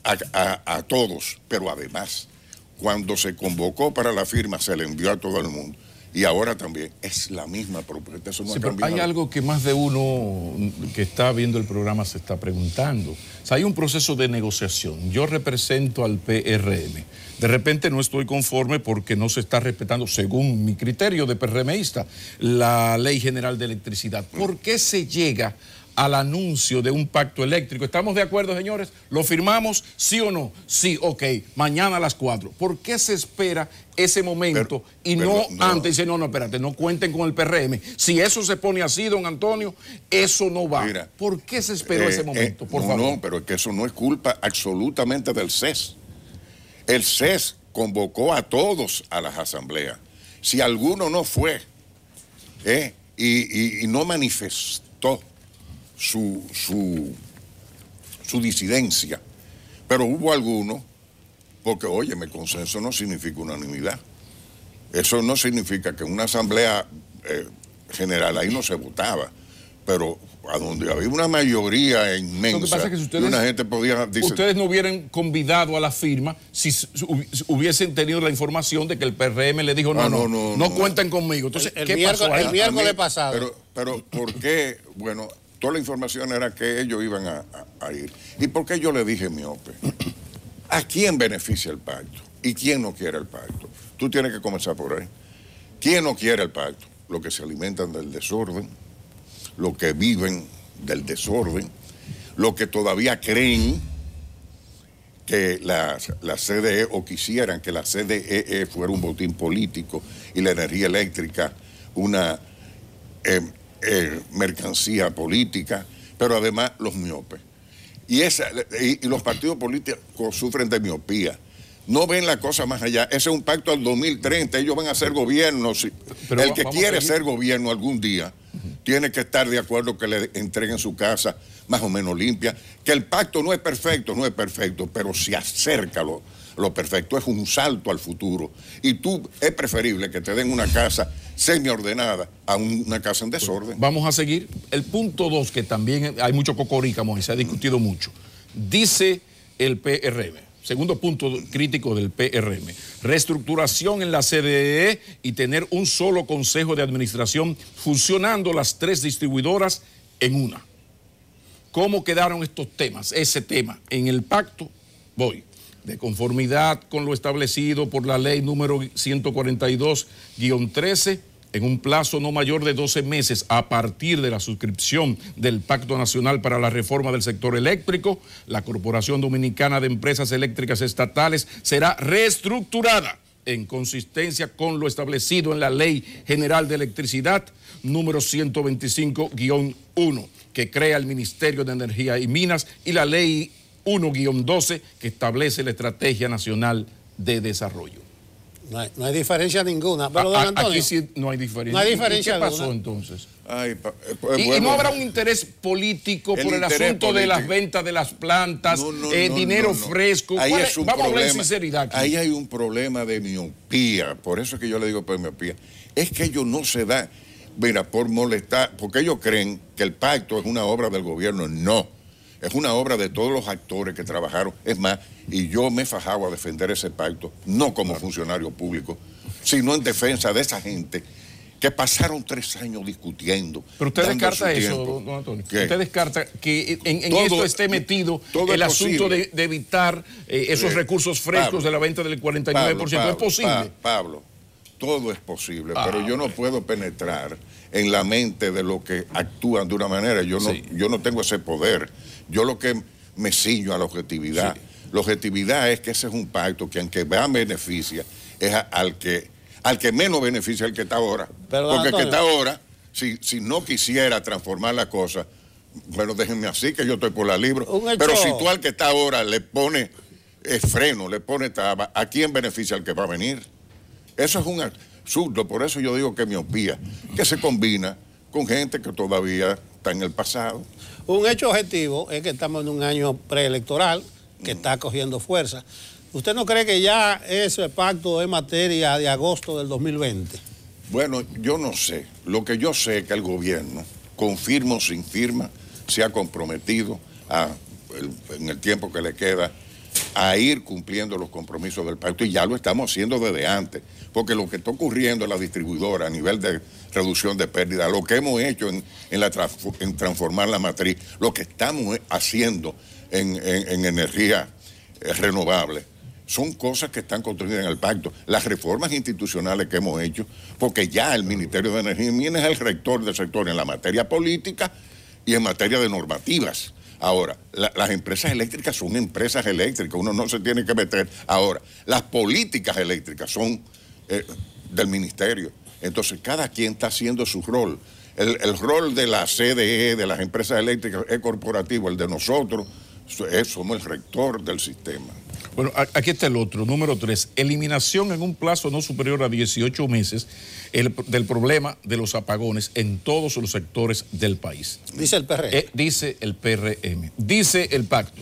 a todos, pero además, cuando se convocó para la firma, se le envió a todo el mundo. Y ahora también es la misma propuesta. Eso no ha cambiado. Hay algo que más de uno que está viendo el programa se está preguntando. O sea, hay un proceso de negociación. Yo represento al PRM. De repente no estoy conforme porque no se está respetando, según mi criterio de PRMista, la Ley General de Electricidad. ¿Por qué se llega al anuncio de un pacto eléctrico? ¿Estamos de acuerdo, señores? ¿Lo firmamos? ¿Sí o no? Sí, ok, mañana a las 4. ¿Por qué se espera ese momento no antes? Dice, no, espérate, no cuenten con el PRM. Si eso se pone así, don Antonio, eso no va. Mira, ¿por qué se esperó ese momento? Por favor. No, pero es que eso no es culpa absolutamente del CES. El CES convocó a todos a las asambleas. Si alguno no fue y no manifestó su disidencia, pero hubo algunos, porque óyeme, consenso no significa unanimidad. Eso no significa que en una asamblea general ahí no se votaba, pero a donde había una mayoría inmensa, lo que pasa es que si ustedes, una gente podía decir, ustedes no hubieran convidado a la firma si hubiesen tenido la información de que el PRM le dijo no cuenten conmigo. Entonces, ¿qué pasó ahí? El miércoles pasado. Pero ¿por qué? Bueno, toda la información era que ellos iban a ir. ¿Y por qué yo le dije miope? ¿A quién beneficia el pacto? ¿Y quién no quiere el pacto? Tú tienes que comenzar por ahí. ¿Quién no quiere el pacto? Los que se alimentan del desorden, los que viven del desorden, los que todavía creen que la CDE o quisieran que la CDE fuera un botín político y la energía eléctrica una mercancía política, pero además los miopes. Y los partidos políticos sufren de miopía. No ven la cosa más allá. Ese es un pacto al 2030. Ellos van a ser gobierno. Pero el que quiere ser gobierno algún día tiene que estar de acuerdo que le entreguen su casa más o menos limpia. Que el pacto no es perfecto, pero se acerca lo perfecto. Es un salto al futuro. Y es preferible que te den una casa semi-ordenada a una casa en desorden. Vamos a seguir. El punto 2, que también hay mucho cocorícamo y se ha discutido mucho. Dice el PRM, segundo punto crítico del PRM, reestructuración en la CDE y tener un solo consejo de administración funcionando las 3 distribuidoras en una. ¿Cómo quedaron estos temas? Ese tema en el pacto, de conformidad con lo establecido por la ley número 142-13, en un plazo no mayor de 12 meses a partir de la suscripción del Pacto Nacional para la Reforma del Sector Eléctrico, la Corporación Dominicana de Empresas Eléctricas Estatales será reestructurada en consistencia con lo establecido en la Ley General de Electricidad número 125-1, que crea el Ministerio de Energía y Minas, y la Ley 1-12, que establece la Estrategia Nacional de Desarrollo. No hay diferencia ninguna. Pero, don Antonio, aquí sí no hay diferencia. No hay diferencia. ¿Qué pasó entonces? ¿Y no habrá un interés político por el asunto de las ventas de las plantas, dinero fresco? Vamos a hablar en sinceridad aquí. Ahí hay un problema de miopía. Por eso es que yo le digo por miopía. Es que ellos no se dan, mira, por molestar, porque ellos creen que el pacto es una obra del gobierno. No. Es una obra de todos los actores que trabajaron. Es más, y yo me he fajado a defender ese pacto, no como funcionario público, sino en defensa de esa gente que pasaron 3 años discutiendo. Pero usted descarta eso, don Antonio. Usted descarta que en esto esté metido el asunto de evitar esos recursos frescos de la venta del 49%. ¿Es posible? Pablo, todo es posible, pero yo no puedo penetrar en la mente de los que actúan de una manera. Yo no tengo ese poder. Yo lo que me ciño a la objetividad. La objetividad es que ese es un pacto que aunque más beneficia, es al que menos beneficia el que está ahora. Perdón, porque Antonio, el que está ahora, si no quisiera transformar la cosa, bueno, déjenme así que yo estoy por la libre. Pero si tú al que está ahora le pones freno, le pones traba, ¿a quién beneficia el que va a venir? Eso es un absurdo, por eso yo digo que miopía, que se combina con gente que todavía está en el pasado. un hecho objetivo es que estamos en un año preelectoral que está cogiendo fuerza. ¿Usted no cree que ya ese pacto es materia de agosto del 2020? Bueno, yo no sé. Lo que yo sé es que el gobierno, con firma o sin firma, se ha comprometido en el tiempo que le queda a ir cumpliendo los compromisos del pacto, y ya lo estamos haciendo desde antes, porque lo que está ocurriendo en la distribuidora a nivel de reducción de pérdida, lo que hemos hecho en transformar la matriz, lo que estamos haciendo en energía renovable, son cosas que están contenidas en el pacto. Las reformas institucionales que hemos hecho, porque ya el Ministerio de Energía es el rector del sector en la materia política y en materia de normativas. Ahora, las empresas eléctricas son empresas eléctricas, uno no se tiene que meter. Ahora, las políticas eléctricas son del ministerio. Entonces, cada quien está haciendo su rol. El rol de la CDE, de las empresas eléctricas, es corporativo. El de nosotros, somos el rector del sistema. Bueno, aquí está el otro, número 3. Eliminación en un plazo no superior a 18 meses del problema de los apagones en todos los sectores del país. Dice el PRM. Dice el PRM. Dice el pacto.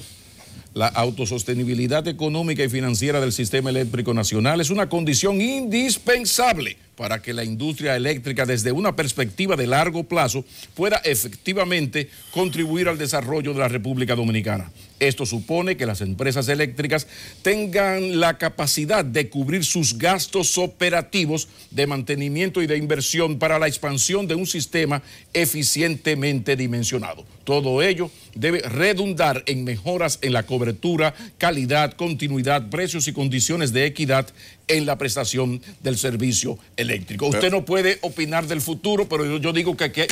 La autosostenibilidad económica y financiera del sistema eléctrico nacional es una condición indispensable para que la industria eléctrica, desde una perspectiva de largo plazo, pueda efectivamente contribuir al desarrollo de la República Dominicana. Esto supone que las empresas eléctricas tengan la capacidad de cubrir sus gastos operativos de mantenimiento y de inversión para la expansión de un sistema eficientemente dimensionado. Todo ello debe redundar en mejoras en la cobertura, calidad, continuidad, precios y condiciones de equidad en la prestación del servicio eléctrico. Usted no puede opinar del futuro, pero yo digo que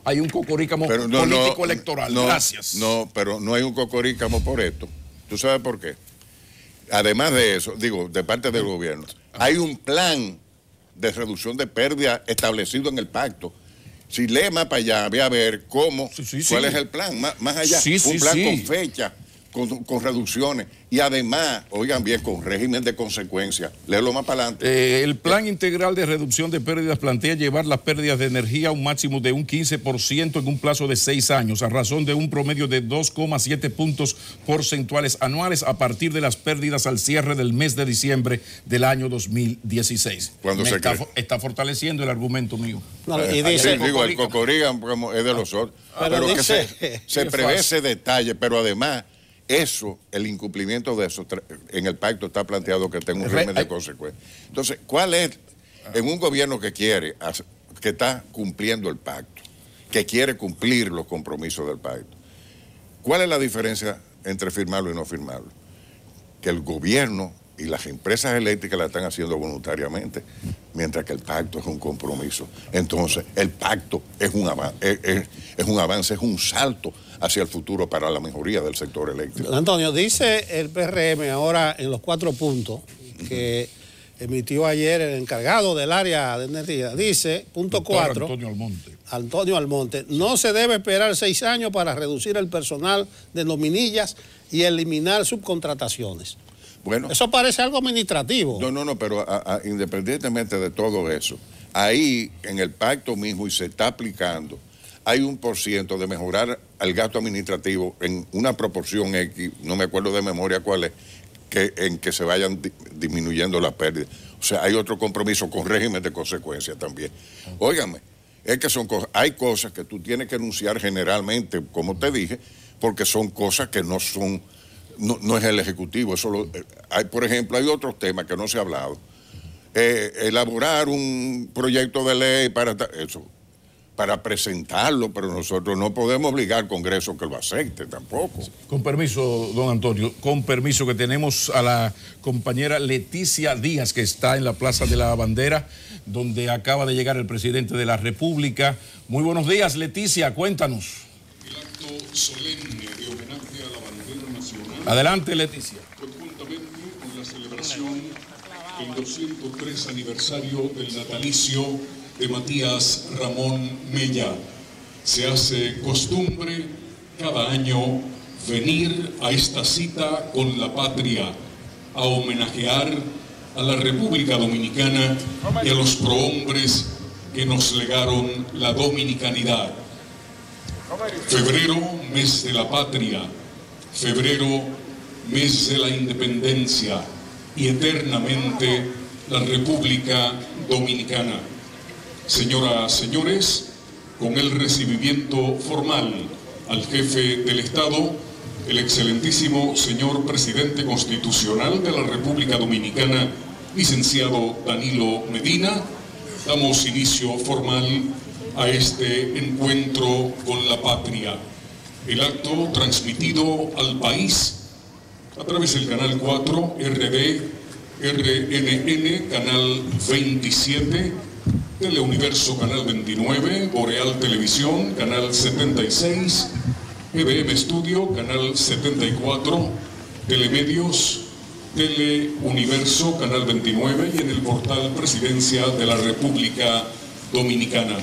hay un cocorícamo político electoral. Gracias. No, pero no hay un cocorícamo por esto. ¿Tú sabes por qué? Además de eso, de parte del gobierno, hay un plan de reducción de pérdida establecido en el pacto. Si lee más para allá, ve a ver cuál es el plan, más allá. Un plan con fecha, con reducciones y además, oigan bien, con régimen de consecuencias. Léelo más para adelante. El plan integral de reducción de pérdidas plantea llevar las pérdidas de energía a un máximo de un 15% en un plazo de 6 años, a razón de un promedio de 2,7 puntos porcentuales anuales a partir de las pérdidas al cierre del mes de diciembre del año 2016. Está fortaleciendo el argumento mío. Y dice, el cocorígamo es de los otros. Pero dice, que se prevé ese detalle, pero además el incumplimiento de eso en el pacto está planteado que tenga un régimen de consecuencias. Entonces, ¿cuál es en un gobierno que está cumpliendo el pacto, que quiere cumplir los compromisos del pacto? ¿Cuál es la diferencia entre firmarlo y no firmarlo? Que el gobierno y las empresas eléctricas la están haciendo voluntariamente, mientras que el pacto es un compromiso. Entonces, el pacto es un avance, es un salto hacia el futuro para la mejoría del sector eléctrico. Antonio, dice el PRM ahora en los 4 puntos que emitió ayer el encargado del área de energía, dice, punto 4, Antonio Almonte, no se debe esperar 6 años para reducir el personal de nominillas y eliminar subcontrataciones. Bueno, eso parece algo administrativo. No, pero independientemente de todo eso, ahí en el pacto mismo, y se está aplicando, hay 1% de mejorar el gasto administrativo en una proporción X, no me acuerdo de memoria cuál es, en que se vayan disminuyendo las pérdidas. O sea, hay otro compromiso con régimen de consecuencias también. Óigame, es que hay cosas que tú tienes que anunciar generalmente, como te dije, porque son cosas que no son... No es el Ejecutivo, por ejemplo, hay otros temas que no se ha hablado. Elaborar un proyecto de ley para presentarlo, pero nosotros no podemos obligar al Congreso que lo acepte tampoco. Con permiso, don Antonio, con permiso, que tenemos a la compañera Leticia Díaz, que está en la Plaza de la Bandera, donde acaba de llegar el presidente de la República. Muy buenos días, Leticia, cuéntanos. El acto solemne de homenaje a la bandera nacional. Adelante, Leticia. celebración el 203 aniversario del natalicio de Matías Ramón Mella. Se hace costumbre cada año venir a esta cita con la patria a homenajear a la República Dominicana y a los prohombres que nos legaron la dominicanidad. Febrero, mes de la patria. Febrero, mes de la independencia y eternamente la República Dominicana. Señoras, señores, con el recibimiento formal al jefe del Estado, el excelentísimo señor presidente constitucional de la República Dominicana, licenciado Danilo Medina, damos inicio formal a este encuentro con la patria. El acto transmitido al país a través del Canal 4, RNN, Canal 27, Teleuniverso, Canal 29, Boreal Televisión, Canal 76, EBM Studio, Canal 74, Telemedios, Teleuniverso, Canal 29 y en el portal Presidencia de la República Dominicana.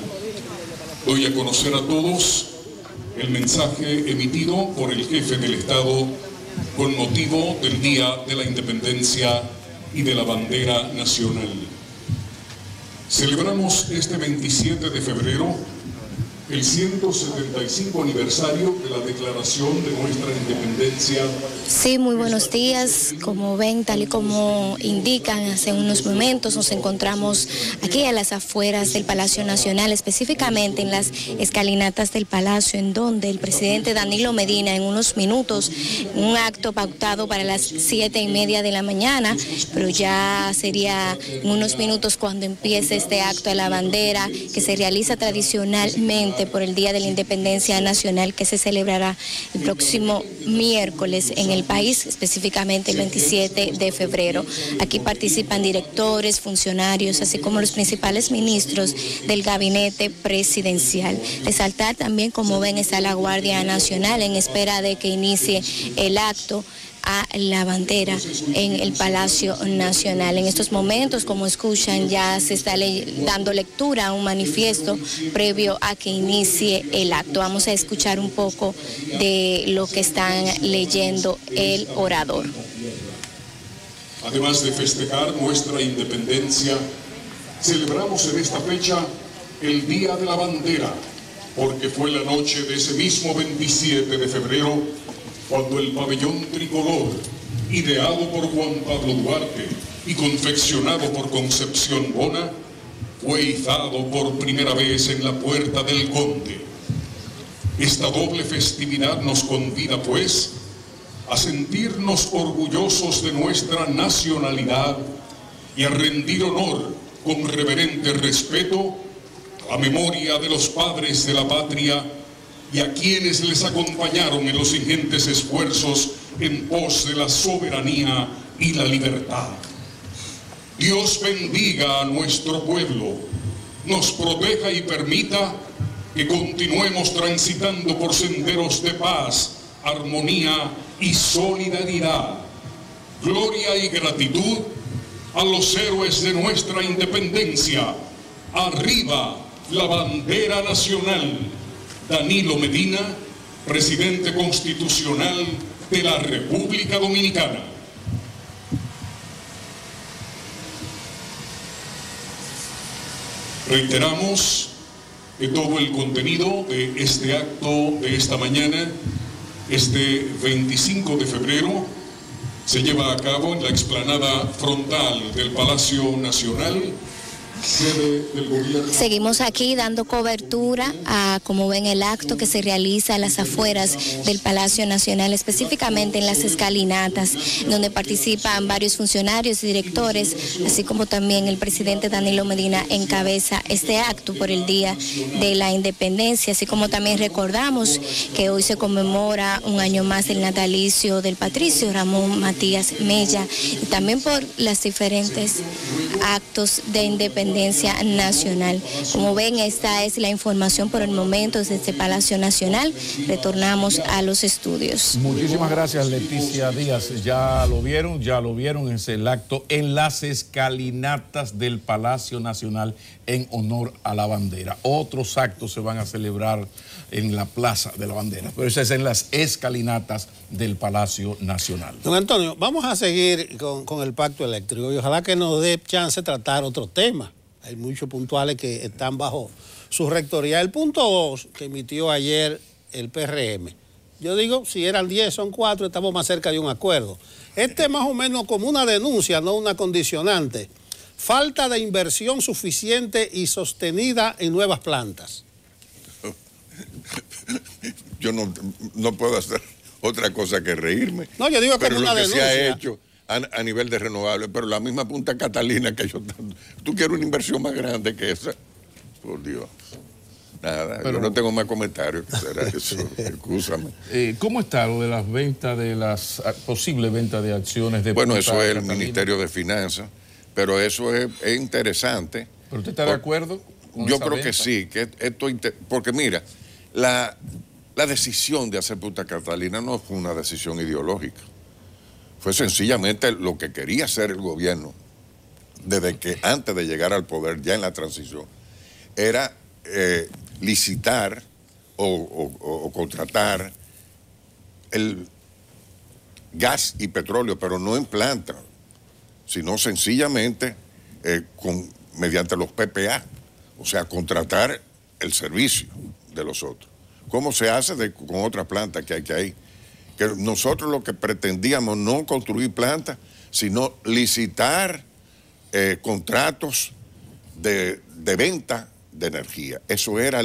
Doy a conocer a todos el mensaje emitido por el jefe del Estado con motivo del Día de la Independencia y de la Bandera Nacional. Celebramos este 27 de febrero el 175 aniversario de la declaración de nuestra independencia. Sí, muy buenos días. Como ven, tal y como indican hace unos momentos, nos encontramos aquí a las afueras del Palacio Nacional, específicamente en las escalinatas del Palacio, en donde el presidente Danilo Medina, en unos minutos, un acto pautado para las 7:30 de la mañana, pero ya sería en unos minutos cuando empiece este acto de la bandera, que se realiza tradicionalmente por el Día de la Independencia Nacional, que se celebrará el próximo miércoles en el país, específicamente el 27 de febrero. Aquí participan directores, funcionarios, así como los principales ministros del gabinete presidencial. Resaltar también, como ven, está la Guardia Nacional en espera de que inicie el acto a la bandera en el Palacio Nacional. En estos momentos, como escuchan, ya se está dando lectura a un manifiesto previo a que inicie el acto. Vamos a escuchar un poco de lo que están leyendo el orador. Además de festejar nuestra independencia, celebramos en esta fecha el Día de la Bandera, porque fue la noche de ese mismo 27 de febrero cuando el pabellón tricolor, ideado por Juan Pablo Duarte y confeccionado por Concepción Bona, fue izado por primera vez en la Puerta del Conde. Esta doble festividad nos convida, pues, a sentirnos orgullosos de nuestra nacionalidad y a rendir honor con reverente respeto a memoria de los padres de la patria y a quienes les acompañaron en los ingentes esfuerzos en pos de la soberanía y la libertad. Dios bendiga a nuestro pueblo, nos proteja y permita que continuemos transitando por senderos de paz, armonía y solidaridad. Gloria y gratitud a los héroes de nuestra independencia. Arriba la bandera nacional. Danilo Medina, presidente constitucional de la República Dominicana. Reiteramos que todo el contenido de este acto de esta mañana, este 25 de febrero, se lleva a cabo en la explanada frontal del Palacio Nacional, sede del gobierno. Seguimos aquí dando cobertura a, como ven, el acto que se realiza a las afueras del Palacio Nacional, específicamente en las escalinatas, donde participan varios funcionarios y directores, así como también el presidente Danilo Medina encabeza este acto por el Día de la Independencia, así como también recordamos que hoy se conmemora un año más el natalicio del patricio Ramón Matías Mella, y también por los diferentes actos de independencia Independencia Nacional. Como ven, esta es la información por el momento desde este Palacio Nacional. Retornamos a los estudios. Muchísimas gracias, Leticia Díaz. Ya lo vieron, es el acto en las escalinatas del Palacio Nacional en honor a la bandera. Otros actos se van a celebrar en la Plaza de la Bandera, pero eso es en las escalinatas del Palacio Nacional. Don Antonio, vamos a seguir con el pacto eléctrico y ojalá que nos dé chance de tratar otro tema. Hay muchos puntuales que están bajo su rectoría. El punto 2 que emitió ayer el PRM, yo digo, si eran 10, son 4, estamos más cerca de un acuerdo. Este es más o menos como una denuncia, no una condicionante. Falta de inversión suficiente y sostenida en nuevas plantas. Yo no puedo hacer otra cosa que reírme. No, yo digo que pero es una lo que denuncia. se ha hecho a nivel de renovables, pero la misma Punta Catalina que tú quieres una inversión más grande que esa. Por Dios. Nada, pero, yo no tengo más comentarios que será eso. Excúsame. ¿Cómo está lo de las ventas, de las posibles ventas de acciones de Bueno, Punta eso es el Catalina? Ministerio de Finanzas, pero eso es interesante. ¿Pero usted está de acuerdo con Yo esa creo venta? que sí, que esto porque mira, la decisión de hacer Punta Catalina no fue una decisión ideológica. Fue sencillamente lo que quería hacer el gobierno desde que antes de llegar al poder, ya en la transición, era licitar o contratar el gas y petróleo, pero no en planta, sino sencillamente mediante los PPA, o sea, contratar el servicio de los otros. ¿Cómo se hace con otra planta que hay? Que nosotros lo que pretendíamos no construir plantas, sino licitar contratos de venta de energía. Eso era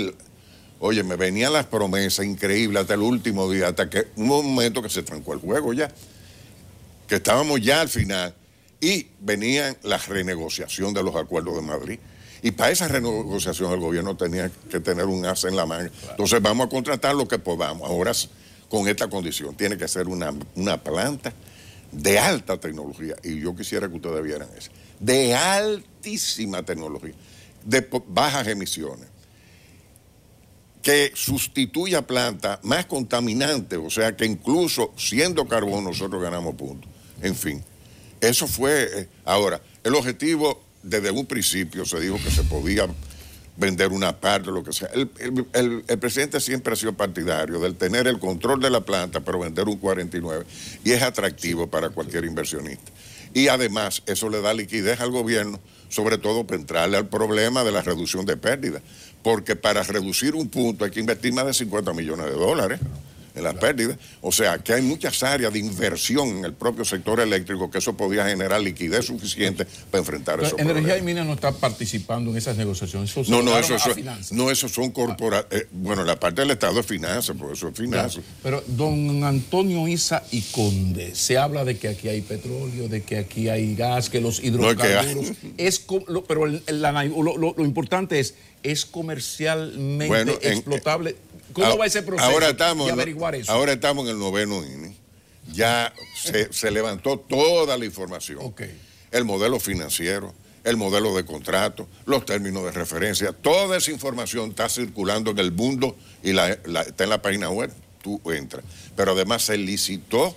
oye, me venían las promesas increíbles hasta el último día, hasta que un momento que se trancó el juego ya, que estábamos ya al final, y venían la renegociación de los acuerdos de Madrid. Y para esa renegociación el gobierno tenía que tener un as en la manga. Claro. Entonces vamos a contratar lo que podamos. Ahora, con esta condición, tiene que ser una planta de alta tecnología. Y yo quisiera que ustedes vieran eso. De altísima tecnología, de bajas emisiones, que sustituya plantas más contaminantes, o sea que incluso siendo carbón nosotros ganamos puntos. En fin, eso fue... ahora, el objetivo... Desde un principio se dijo que se podía vender una parte, lo que sea. El presidente siempre ha sido partidario del tener el control de la planta, pero vender un 49%. Y es atractivo para cualquier inversionista. Y además, eso le da liquidez al gobierno, sobre todo para entrarle al problema de la reducción de pérdidas. Porque para reducir un punto hay que invertir más de $50 millones en las pérdidas. O sea, que hay muchas áreas de inversión en el propio sector eléctrico que eso podía generar liquidez suficiente para enfrentar esos problemas. Energía y Minas no está participando en esas negociaciones. Eso son corporaciones. Bueno, la parte del Estado es finanzas, por eso es finanzas. Claro. Pero don Antonio Isa y Conde, se habla de que aquí hay petróleo, de que aquí hay gas, que los hidrocarburos... pero lo importante es comercialmente explotable. ¿Cómo va ese proceso de averiguar eso? Ahora estamos en el 9º inning. Ya se levantó toda la información. Okay. El modelo financiero, el modelo de contrato, los términos de referencia. Toda esa información está circulando en el mundo y está en la página web. Tú entras. Pero además se licitó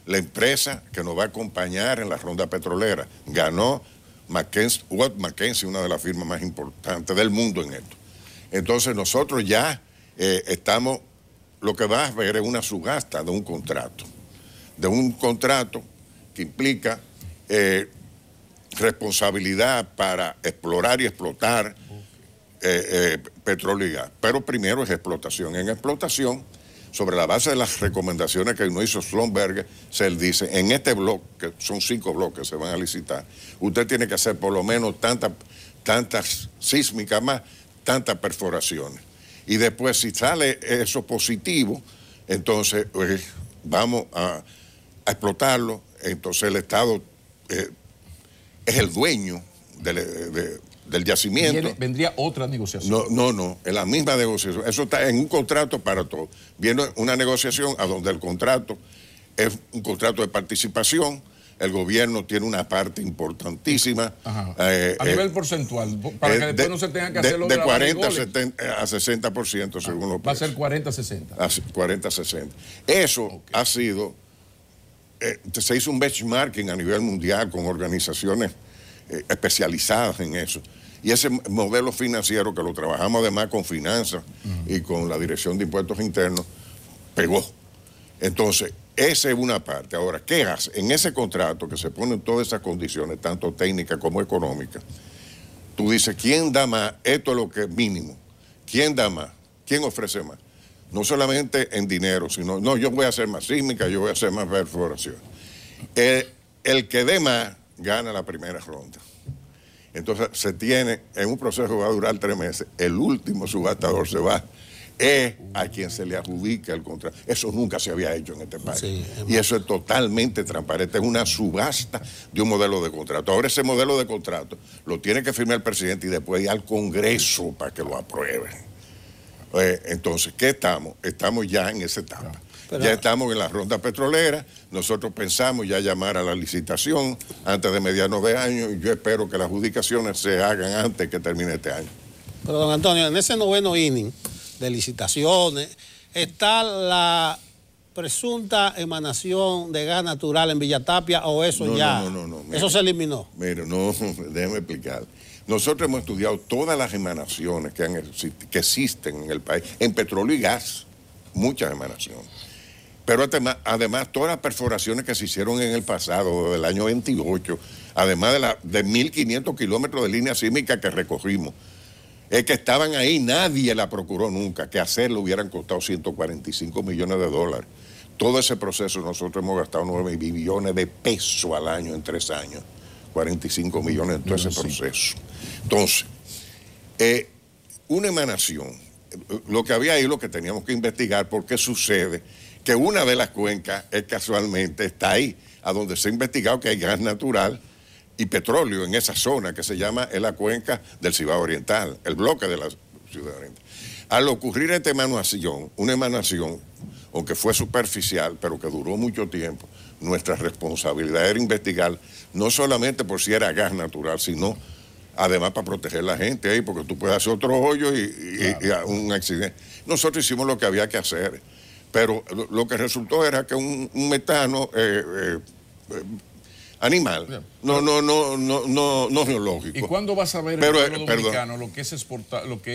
la empresa que nos va a acompañar en la ronda petrolera. Ganó Watt Mackenzie, una de las firmas más importantes del mundo en esto. Entonces nosotros ya... estamos, lo que va a ver es una subasta de un contrato que implica responsabilidad para explorar y explotar petróleo y gas. Pero primero es explotación. En explotación, sobre la base de las recomendaciones que nos hizo Schlumberger, se le dice, en este bloque, que son 5 bloques que se van a licitar, usted tiene que hacer por lo menos tantas sísmicas más, tantas perforaciones. Y después, si sale eso positivo, entonces vamos a explotarlo. Entonces el Estado es el dueño del yacimiento. ¿Vendría otra negociación? No, es la misma negociación. Eso está en un contrato para todo. Viene una negociación a donde el contrato es un contrato de participación, el gobierno tiene una parte importantísima. A nivel porcentual, para que después no se tenga que hacerlo de 40 a 60%, según los precios. Va a ser 40-60. 40-60. Eso ha sido, se hizo un benchmarking a nivel mundial con organizaciones especializadas en eso. Y ese modelo financiero, que lo trabajamos además con finanzas y con la Dirección de Impuestos Internos, pegó. Entonces, esa es una parte. Ahora, ¿qué hace? En ese contrato que se ponen todas esas condiciones, tanto técnicas como económicas, tú dices, ¿quién da más? Esto es lo que es mínimo. ¿Quién da más? ¿Quién ofrece más? No solamente en dinero, sino, no, yo voy a hacer más sísmica, yo voy a hacer más perforación. El que dé más, gana la primera ronda. Entonces, se tiene, en un proceso que va a durar 3 meses, el último subastador se va, es a quien se le adjudica el contrato. Eso nunca se había hecho en este país. Sí, y eso es totalmente transparente. Es una subasta de un modelo de contrato. Ahora ese modelo de contrato lo tiene que firmar el presidente y después ir al Congreso para que lo aprueben. Entonces, ¿qué estamos? Estamos ya en esa etapa. Ya estamos en la ronda petrolera. Nosotros pensamos ya llamar a la licitación antes de mediados de año, y yo espero que las adjudicaciones se hagan antes que termine este año. Pero, don Antonio, en ese 9º inning de licitaciones está la presunta emanación de gas natural en Villa Tapia, o eso no, eso se eliminó. Mire, no, déjeme explicar. Nosotros hemos estudiado todas las emanaciones que existen en el país, en petróleo y gas, muchas emanaciones. Pero además todas las perforaciones que se hicieron en el pasado, desde el año 28, además de 1.500 kilómetros de línea sísmica que recorrimos, es que estaban ahí, nadie la procuró nunca, que hacerlo hubieran costado 145 millones de dólares. Todo ese proceso nosotros hemos gastado 9 billones de pesos al año en 3 años, 45 millones en todo ese proceso. Entonces, una emanación, lo que había ahí, lo que teníamos que investigar, porque sucede que una de las cuencas casualmente está ahí, a donde se ha investigado que hay gas natural y petróleo en esa zona que se llama la cuenca del Cibao Oriental, el bloque de la Ciudad Oriental. Al ocurrir esta emanación, una emanación, aunque fue superficial, pero que duró mucho tiempo, nuestra responsabilidad era investigar, no solamente por si era gas natural, sino además para proteger a la gente ahí, porque tú puedes hacer otro hoyo y un accidente. Nosotros hicimos lo que había que hacer, pero lo que resultó era que un metano animal, no geológico. ¿Y cuándo vas a ver el pueblo dominicano lo que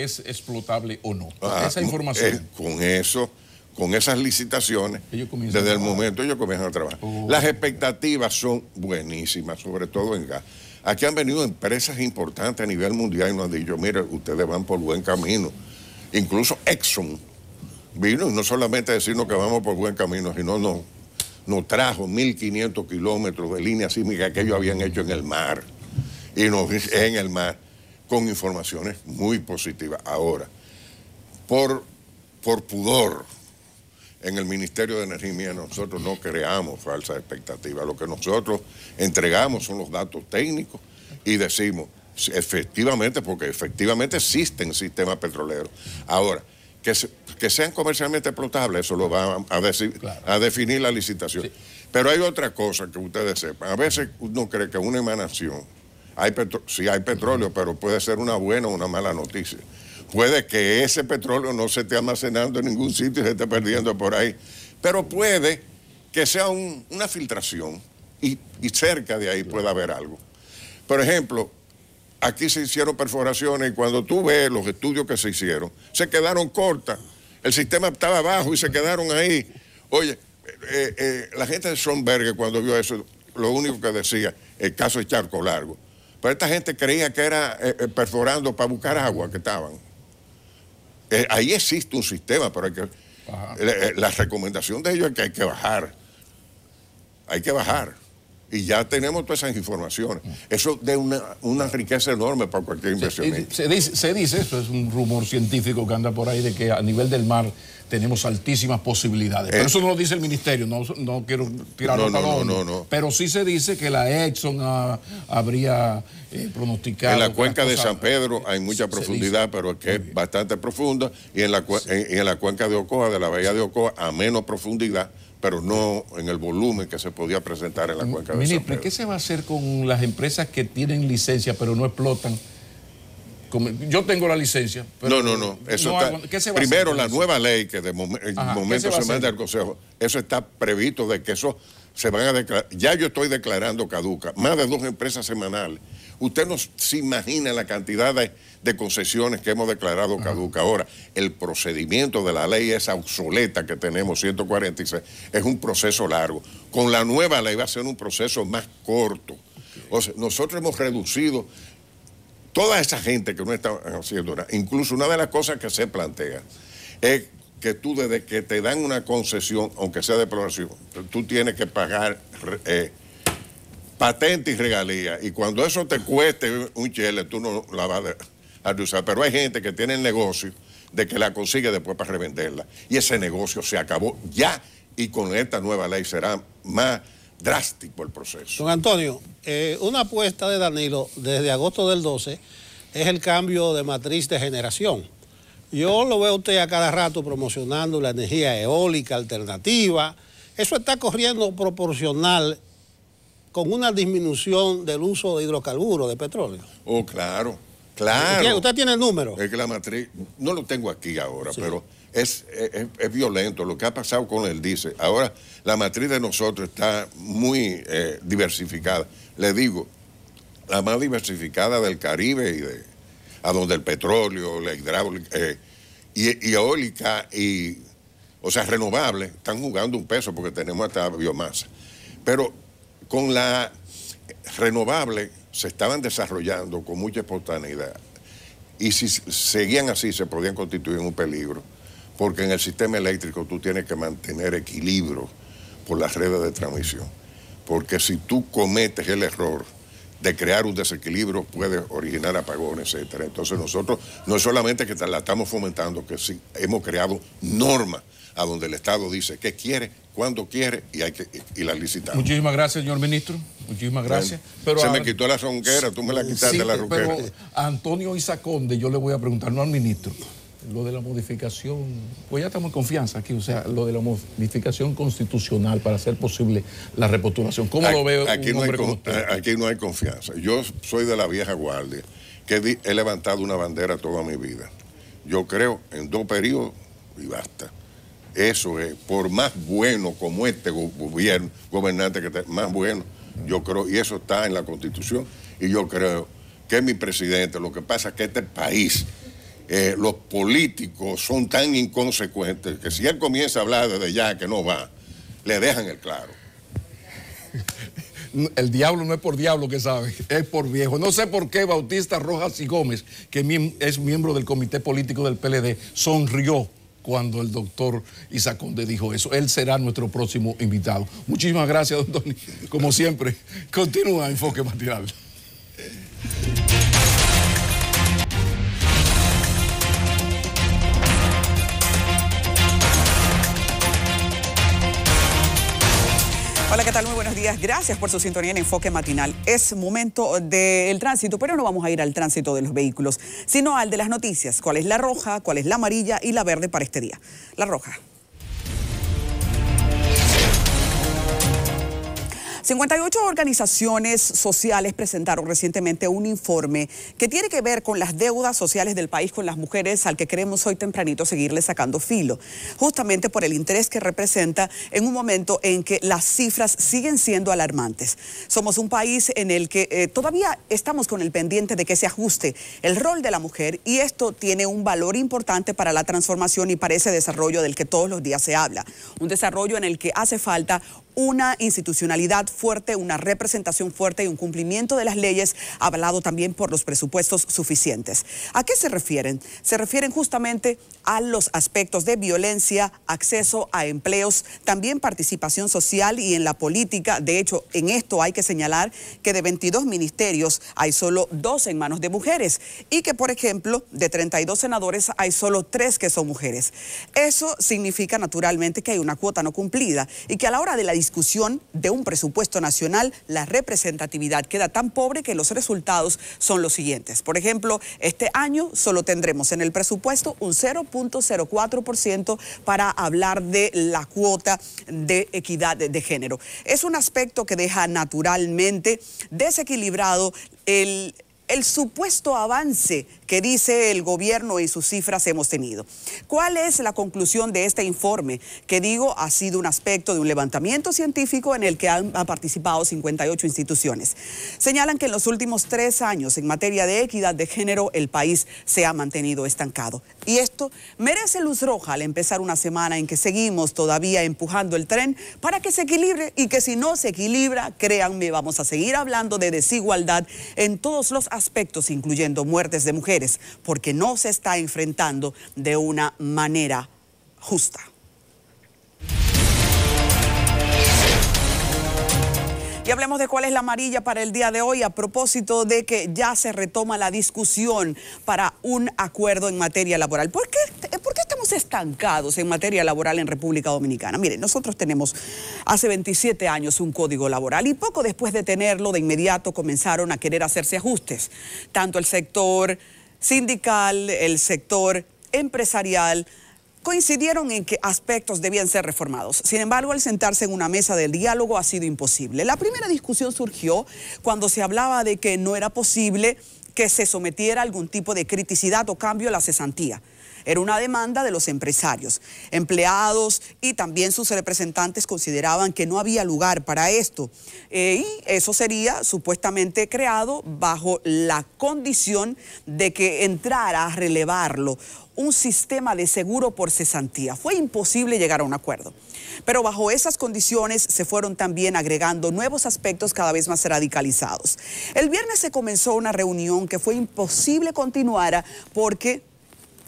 es explotable o no? Esa información. Con esas licitaciones, desde el momento ellos comienzan a trabajar. Las expectativas son buenísimas, sobre todo en gas. Aquí han venido empresas importantes a nivel mundial y nos han dicho, mire, ustedes van por buen camino. Incluso Exxon vino y no solamente decirnos que vamos por buen camino, sino nos trajo 1.500 kilómetros de línea sísmica que ellos habían hecho en el mar. Y en el mar, con informaciones muy positivas. Ahora, por pudor, en el Ministerio de Energía y Minas nosotros no creamos falsas expectativas. Lo que nosotros entregamos son los datos técnicos y decimos, efectivamente, porque efectivamente existen sistemas petroleros. Ahora, que sean comercialmente explotables, eso lo va a definir la licitación. Sí. Pero hay otra cosa que ustedes sepan. A veces uno cree que una emanación, sí hay petróleo, pero puede ser una buena o una mala noticia. Puede que ese petróleo no se esté almacenando en ningún sitio y se esté perdiendo por ahí. Pero puede que sea una filtración y cerca de ahí pueda haber algo. Por ejemplo, aquí se hicieron perforaciones y cuando tú ves los estudios que se hicieron, se quedaron cortas. El sistema estaba abajo y se quedaron ahí. Oye, la gente de Schomberg cuando vio eso, lo único que decía, el caso de Charco Largo. Pero esta gente creía que era perforando para buscar agua que estaban. Ahí existe un sistema, pero hay que, la recomendación de ellos es que hay que bajar. Hay que bajar. Y ya tenemos todas esas informaciones. Eso da una riqueza enorme para cualquier inversionista. Se dice, esto es un rumor científico que anda por ahí, de que a nivel del mar tenemos altísimas posibilidades. Pero eso no lo dice el ministerio, no quiero tirarlo para abajo. Pero sí se dice que la Exxon habría pronosticado. En la cuenca de San Pedro hay mucha profundidad, pero es que es bastante profunda. Y en la cuenca de Ocoa, de la bahía de Ocoa, a menos profundidad, pero no en el volumen que se podía presentar en la cuenca de San Ministro, Pedro. ¿qué se va a hacer con las empresas que tienen licencia pero no explotan? Yo tengo la licencia. Pero No. Eso no está. ¿qué se va a Primero, hacer la con nueva ley que de momento se manda al Consejo, eso está previsto de que eso se van a declarar. Ya yo estoy declarando caduca, más de 2 empresas semanales. Usted no se imagina la cantidad de concesiones que hemos declarado caduca. Ahora, el procedimiento de la ley esa obsoleta que tenemos, 146, es un proceso largo. Con la nueva ley va a ser un proceso más corto. O sea, nosotros hemos reducido toda esa gente que no está haciendo nada. Incluso una de las cosas que se plantea es que tú desde que te dan una concesión, aunque sea de exploración, tú tienes que pagar patente y regalía. Y cuando eso te cueste un chele, tú no la vas a usar. Pero hay gente que tiene el negocio de que la consigue después para revenderla. Y ese negocio se acabó ya. Y con esta nueva ley será más drástico el proceso. Don Antonio, una apuesta de Danilo desde agosto del 12 es el cambio de matriz de generación. Yo lo veo a usted a cada rato promocionando la energía eólica alternativa. Eso está corriendo proporcional con una disminución del uso de hidrocarburos, de petróleo. Oh, claro. ¿Usted tiene el número? Es que la matriz, no lo tengo aquí ahora, sí, pero es violento lo que ha pasado con el diésel. Ahora la matriz de nosotros está muy diversificada. Le digo, la más diversificada del Caribe y a donde el petróleo, la hidráulica y eólica o sea, renovable, están jugando un peso porque tenemos hasta biomasa. Pero con la renovable se estaban desarrollando con mucha espontaneidad. Y si seguían así, se podían constituir en un peligro, porque en el sistema eléctrico tú tienes que mantener equilibrio por las redes de transmisión. Porque si tú cometes el error de crear un desequilibrio, puede originar apagones, etcétera. Entonces nosotros no es solamente que la estamos fomentando, que sí hemos creado normas a donde el Estado dice qué quiere, cuándo quiere y la licitamos. Muchísimas gracias, señor ministro. Muchísimas gracias. Bueno, pero me quitó la ronquera, tú me la quitaste, sí, la ronquera. Pero a Antonio Isaconde yo le voy a preguntar, no al ministro, lo de la modificación, pues ya estamos en confianza aquí, o sea, lo de la modificación constitucional para hacer posible la repostulación. ¿Cómo lo veo aquí un hombre como usted? Aquí no hay confianza. Yo soy de la vieja guardia, que he levantado una bandera toda mi vida. Yo creo en 2 periodos y basta. Eso es, por más bueno como este gobernante que esté, más bueno, yo creo, y eso está en la Constitución, y yo creo que mi presidente, lo que pasa es que este país, los políticos son tan inconsecuentes que si él comienza a hablar desde ya que no va, le dejan el claro. El diablo no es por diablo que sabe, es por viejo. No sé por qué Bautista Rojas y Gómez, que es miembro del comité político del PLD, sonrió cuando el doctor Isaconde dijo eso. Él será nuestro próximo invitado. Muchísimas gracias, don Tony. Como siempre, continúa Enfoque Matinal. Hola, ¿qué tal? Muy buenos días. Gracias por su sintonía en Enfoque Matinal. Es momento del tránsito, pero no vamos a ir al tránsito de los vehículos, sino al de las noticias. ¿Cuál es la roja, cuál es la amarilla y la verde para este día? La roja. 58 organizaciones sociales presentaron recientemente un informe que tiene que ver con las deudas sociales del país con las mujeres, al que queremos hoy tempranito seguirle sacando filo, justamente por el interés que representa en un momento en que las cifras siguen siendo alarmantes. Somos un país en el que todavía estamos con el pendiente de que se ajuste el rol de la mujer, y esto tiene un valor importante para la transformación y para ese desarrollo del que todos los días se habla. Un desarrollo en el que hace falta una institucionalidad fuerte, una representación fuerte y un cumplimiento de las leyes avalado también por los presupuestos suficientes. ¿A qué se refieren? Se refieren justamente a los aspectos de violencia, acceso a empleos, también participación social y en la política. De hecho, en esto hay que señalar que de 22 ministerios hay solo 2 en manos de mujeres y que, por ejemplo, de 32 senadores hay solo 3 que son mujeres. Eso significa naturalmente que hay una cuota no cumplida y que a la hora de la discusión de un presupuesto nacional, la representatividad queda tan pobre que los resultados son los siguientes. Por ejemplo, este año solo tendremos en el presupuesto un 0,5 9.04% para hablar de la cuota de equidad de género. Es un aspecto que deja naturalmente desequilibrado el supuesto avance que dice el gobierno y sus cifras hemos tenido. ¿Cuál es la conclusión de este informe? Que digo, ha sido un aspecto de un levantamiento científico en el que han participado 58 instituciones. Señalan que en los últimos 3 años en materia de equidad de género el país se ha mantenido estancado. Y esto merece luz roja al empezar una semana en que seguimos todavía empujando el tren para que se equilibre, y que si no se equilibra, créanme, vamos a seguir hablando de desigualdad en todos los aspectos, incluyendo muertes de mujeres, porque no se está enfrentando de una manera justa. Y hablemos de cuál es la amarilla para el día de hoy, a propósito de que ya se retoma la discusión para un acuerdo en materia laboral. ¿Por qué estamos estancados en materia laboral en República Dominicana? Miren, nosotros tenemos hace 27 años un código laboral, y poco después de tenerlo, de inmediato comenzaron a querer hacerse ajustes. Tanto el sector sindical, el sector empresarial, coincidieron en que aspectos debían ser reformados. Sin embargo, al sentarse en una mesa del diálogo ha sido imposible. La primera discusión surgió cuando se hablaba de que no era posible que se sometiera a algún tipo de criticidad o cambio a la cesantía. Era una demanda de los empresarios. Empleados y también sus representantes consideraban que no había lugar para esto. Y eso sería supuestamente creado bajo la condición de que entrara a relevarlo un sistema de seguro por cesantía. Fue imposible llegar a un acuerdo. Pero bajo esas condiciones se fueron también agregando nuevos aspectos cada vez más radicalizados. El viernes se comenzó una reunión que fue imposible continuar porque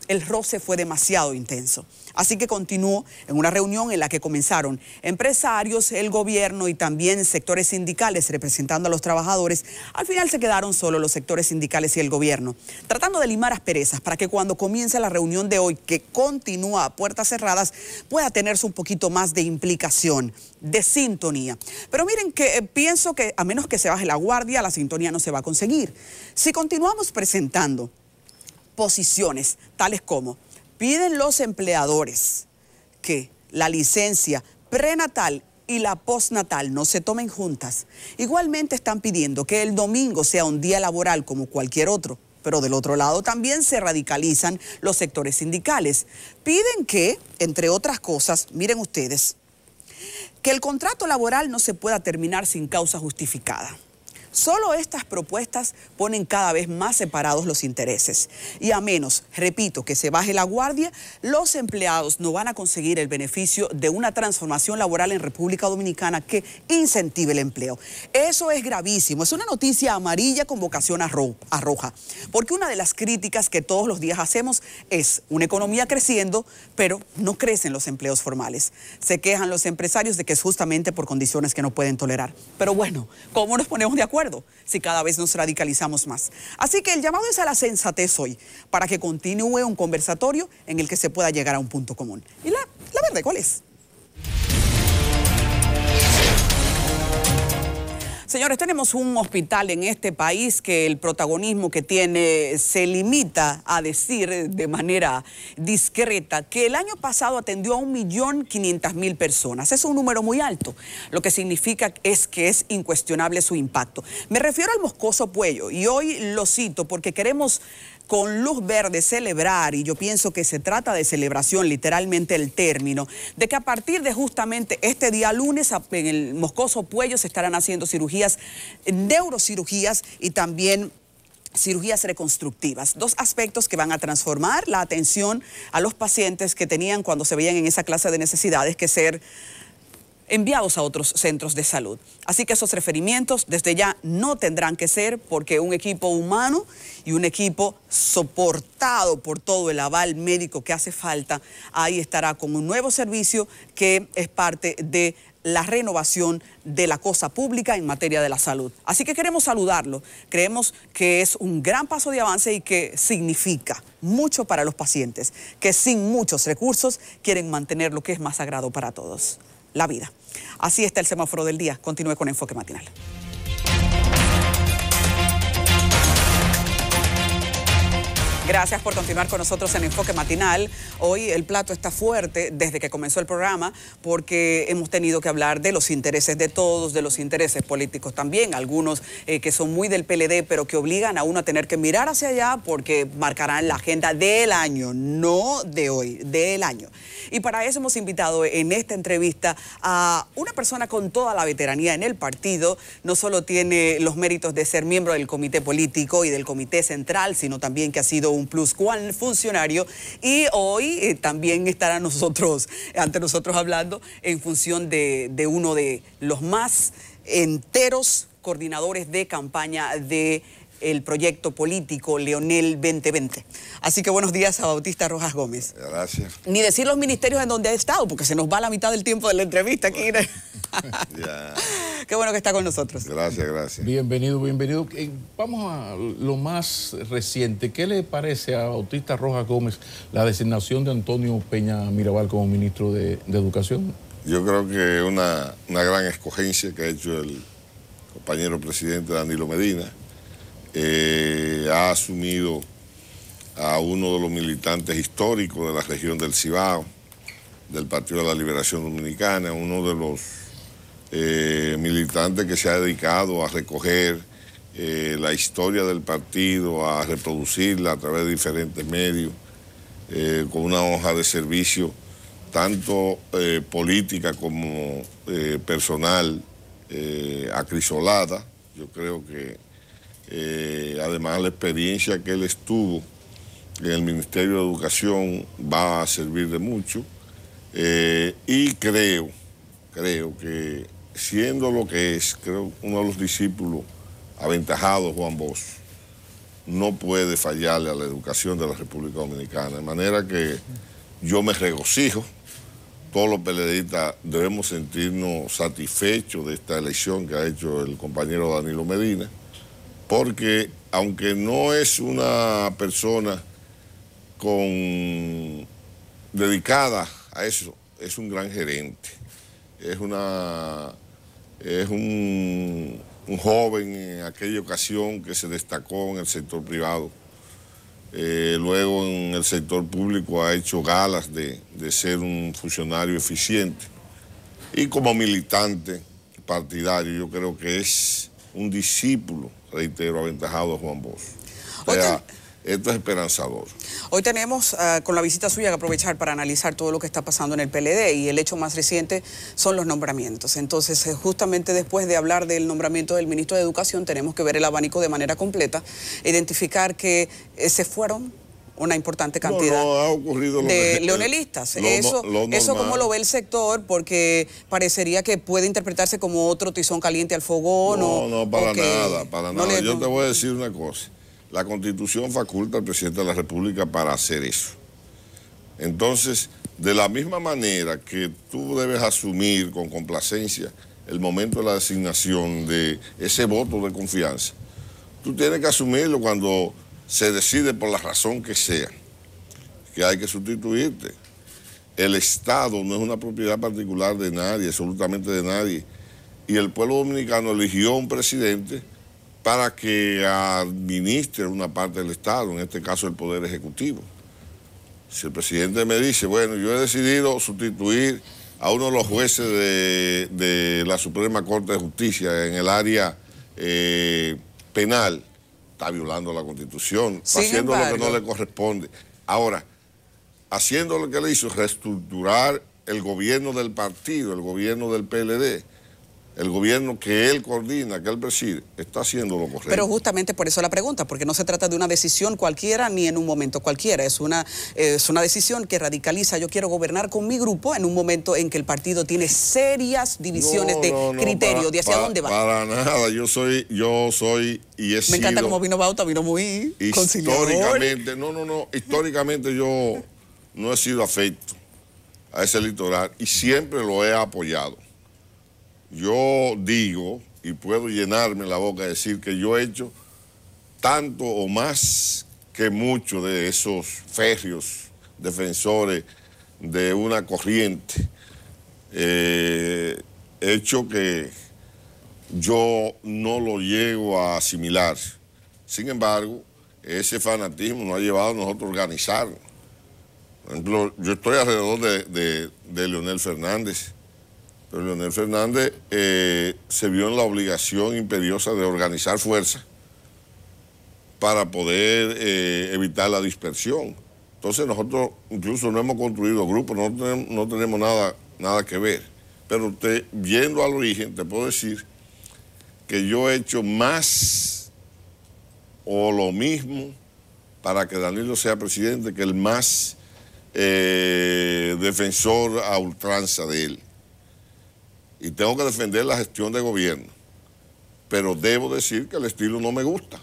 el roce fue demasiado intenso. Así que continuó en una reunión en la que comenzaron empresarios, el gobierno y también sectores sindicales representando a los trabajadores. Al final se quedaron solo los sectores sindicales y el gobierno, tratando de limar asperezas para que cuando comience la reunión de hoy, que continúa a puertas cerradas, pueda tenerse un poquito más de implicación, de sintonía. Pero miren que pienso que a menos que se baje la guardia, la sintonía no se va a conseguir. Si continuamos presentando posiciones tales como piden los empleadores que la licencia prenatal y la postnatal no se tomen juntas, igualmente están pidiendo que el domingo sea un día laboral como cualquier otro. Pero del otro lado también se radicalizan los sectores sindicales. Piden que, entre otras cosas, miren ustedes, que el contrato laboral no se pueda terminar sin causa justificada. Solo estas propuestas ponen cada vez más separados los intereses. Y a menos, repito, que se baje la guardia, los empleados no van a conseguir el beneficio de una transformación laboral en República Dominicana que incentive el empleo. Eso es gravísimo. Es una noticia amarilla con vocación a roja. Porque una de las críticas que todos los días hacemos es una economía creciendo, pero no crecen los empleos formales. Se quejan los empresarios de que es justamente por condiciones que no pueden tolerar. Pero bueno, ¿cómo nos ponemos de acuerdo si cada vez nos radicalizamos más? Así que el llamado es a la sensatez hoy, para que continúe un conversatorio en el que se pueda llegar a un punto común. ¿Y la verdad cuál es? Señores, tenemos un hospital en este país que el protagonismo que tiene se limita a decir de manera discreta que el año pasado atendió a 1.500.000 personas. Es un número muy alto, lo que significa es que es incuestionable su impacto. Me refiero al Moscoso Puello y hoy lo cito porque queremos con luz verde celebrar, y yo pienso que se trata de celebración, literalmente el término, de que a partir de justamente este día lunes en el Moscoso Puello se estarán haciendo cirugías, neurocirugías y también cirugías reconstructivas. 2 aspectos que van a transformar la atención a los pacientes que tenían cuando se veían en esa clase de necesidades que ser enviados a otros centros de salud. Así que esos referimientos desde ya no tendrán que ser, porque un equipo humano y un equipo soportado por todo el aval médico que hace falta, ahí estará con un nuevo servicio que es parte de la renovación de la cosa pública en materia de la salud. Así que queremos saludarlo. Creemos que es un gran paso de avance y que significa mucho para los pacientes, que sin muchos recursos quieren mantener lo que es más sagrado para todos: la vida. Así está el semáforo del día. Continúe con Enfoque Matinal. Gracias por continuar con nosotros en Enfoque Matinal. Hoy el plato está fuerte desde que comenzó el programa porque hemos tenido que hablar de los intereses de todos, de los intereses políticos también, algunos que son muy del PLD, pero que obligan a uno a tener que mirar hacia allá porque marcarán la agenda del año, no de hoy, del año. Y para eso hemos invitado en esta entrevista a una persona con toda la veteranía en el partido. No solo tiene los méritos de ser miembro del comité político y del comité central, sino también que ha sido un pluscual funcionario, y hoy también estará ante nosotros hablando en función de uno de los más enteros coordinadores de campaña de el proyecto político Leonel 2020. Así que buenos días a Bautista Rojas Gómez. Gracias. Ni decir los ministerios en donde ha estado, porque se nos va la mitad del tiempo de la entrevista aquí. Ya. Qué bueno que está con nosotros. Gracias, gracias. Bienvenido, bienvenido. Vamos a lo más reciente. ¿Qué le parece a Bautista Rojas Gómez la designación de Antonio Peña Mirabal como ministro de Educación? Yo creo que una gran escogencia que ha hecho el compañero presidente Danilo Medina. Ha asumido a uno de los militantes históricos de la región del Cibao, del Partido de la Liberación Dominicana, uno de los militantes que se ha dedicado a recoger la historia del partido, a reproducirla a través de diferentes medios, con una hoja de servicio tanto política como personal acrisolada. Yo creo que además la experiencia que él estuvo en el Ministerio de Educación va a servir de mucho, y creo que siendo lo que es, creo uno de los discípulos aventajados, Juan Bosch, no puede fallarle a la educación de la República Dominicana, de manera que yo me regocijo. Todos los PLDistas debemos sentirnos satisfechos de esta elección que ha hecho el compañero Danilo Medina, porque aunque no es una persona dedicada a eso, es un gran gerente, es un joven en aquella ocasión que se destacó en el sector privado, luego en el sector público ha hecho galas de ser un funcionario eficiente, y como militante partidario yo creo que es un discípulo, reitero, aventajado a Juan Bosch. O sea, esto es esperanzador. Hoy tenemos con la visita suya que aprovechar para analizar todo lo que está pasando en el PLD, y el hecho más reciente son los nombramientos. Entonces, justamente después de hablar del nombramiento del ministro de Educación, tenemos que ver el abanico de manera completa, identificar que se fueron una importante cantidad ha ocurrido de leonelistas. Eso como lo ve el sector, porque parecería que puede interpretarse como otro tizón caliente al fogón. No, para nada. Yo te voy a decir una cosa. La Constitución faculta al presidente de la República para hacer eso. Entonces, de la misma manera que tú debes asumir con complacencia el momento de la designación de ese voto de confianza, tú tienes que asumirlo cuando se decide por la razón que sea, que hay que sustituirte. El Estado no es una propiedad particular de nadie, absolutamente de nadie. Y el pueblo dominicano eligió un presidente para que administre una parte del Estado, en este caso el Poder Ejecutivo. Si el presidente me dice, bueno, yo he decidido sustituir a uno de los jueces de la Suprema Corte de Justicia en el área penal, está violando la Constitución, está haciendo lo que no le corresponde. Ahora, haciendo lo que le hizo, reestructurar el gobierno del partido, el gobierno del PLD, el gobierno que él coordina, que él preside, está haciendo lo correcto. Pero justamente por eso la pregunta, porque no se trata de una decisión cualquiera ni en un momento cualquiera, es una decisión que radicaliza. Yo quiero gobernar con mi grupo en un momento en que el partido tiene serias divisiones de criterio, de hacia dónde va. Para nada, yo soy y he sido... Me encanta cómo vino Bauta, vino muy conciliador. Históricamente yo no he sido afecto a ese litoral y siempre lo he apoyado. Yo digo, y puedo llenarme la boca y decir que yo he hecho tanto o más que muchos de esos férreos defensores de una corriente. Hecho que yo no lo llego a asimilar. Sin embargo, ese fanatismo nos ha llevado a nosotros a organizarnos. Por ejemplo, yo estoy alrededor de Leonel Fernández, pero Leonel Fernández se vio en la obligación imperiosa de organizar fuerzas para poder evitar la dispersión. Entonces nosotros incluso no hemos construido grupos, no tenemos nada que ver. Pero yendo al origen, te puedo decir que yo he hecho más o lo mismo para que Danilo sea presidente que el más defensor a ultranza de él. Y tengo que defender la gestión de gobierno. Pero debo decir que el estilo no me gusta.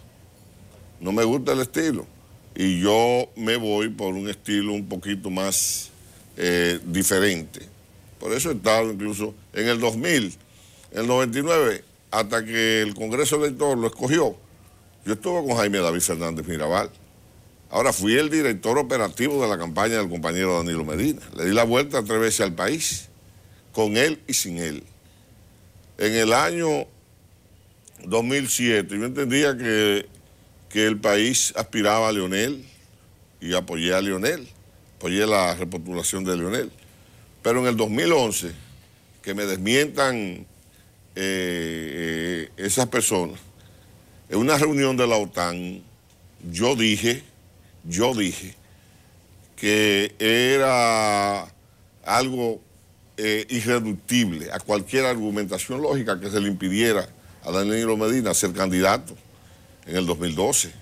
No me gusta el estilo. Y yo me voy por un estilo un poquito más diferente. Por eso he estado incluso en el 2000, en el 99, hasta que el Congreso Elector lo escogió. Yo estuve con Jaime David Fernández Mirabal. Ahora fui el director operativo de la campaña del compañero Danilo Medina. Le di la vuelta 3 veces al país, con él y sin él. En el año 2007 yo entendía que el país aspiraba a Leonel y apoyé a Leonel, apoyé la repostulación de Leonel. Pero en el 2011, que me desmientan esas personas, en una reunión de la OTAN, yo dije que era algo irreductible a cualquier argumentación lógica que se le impidiera a Danilo Medina ser candidato en el 2012.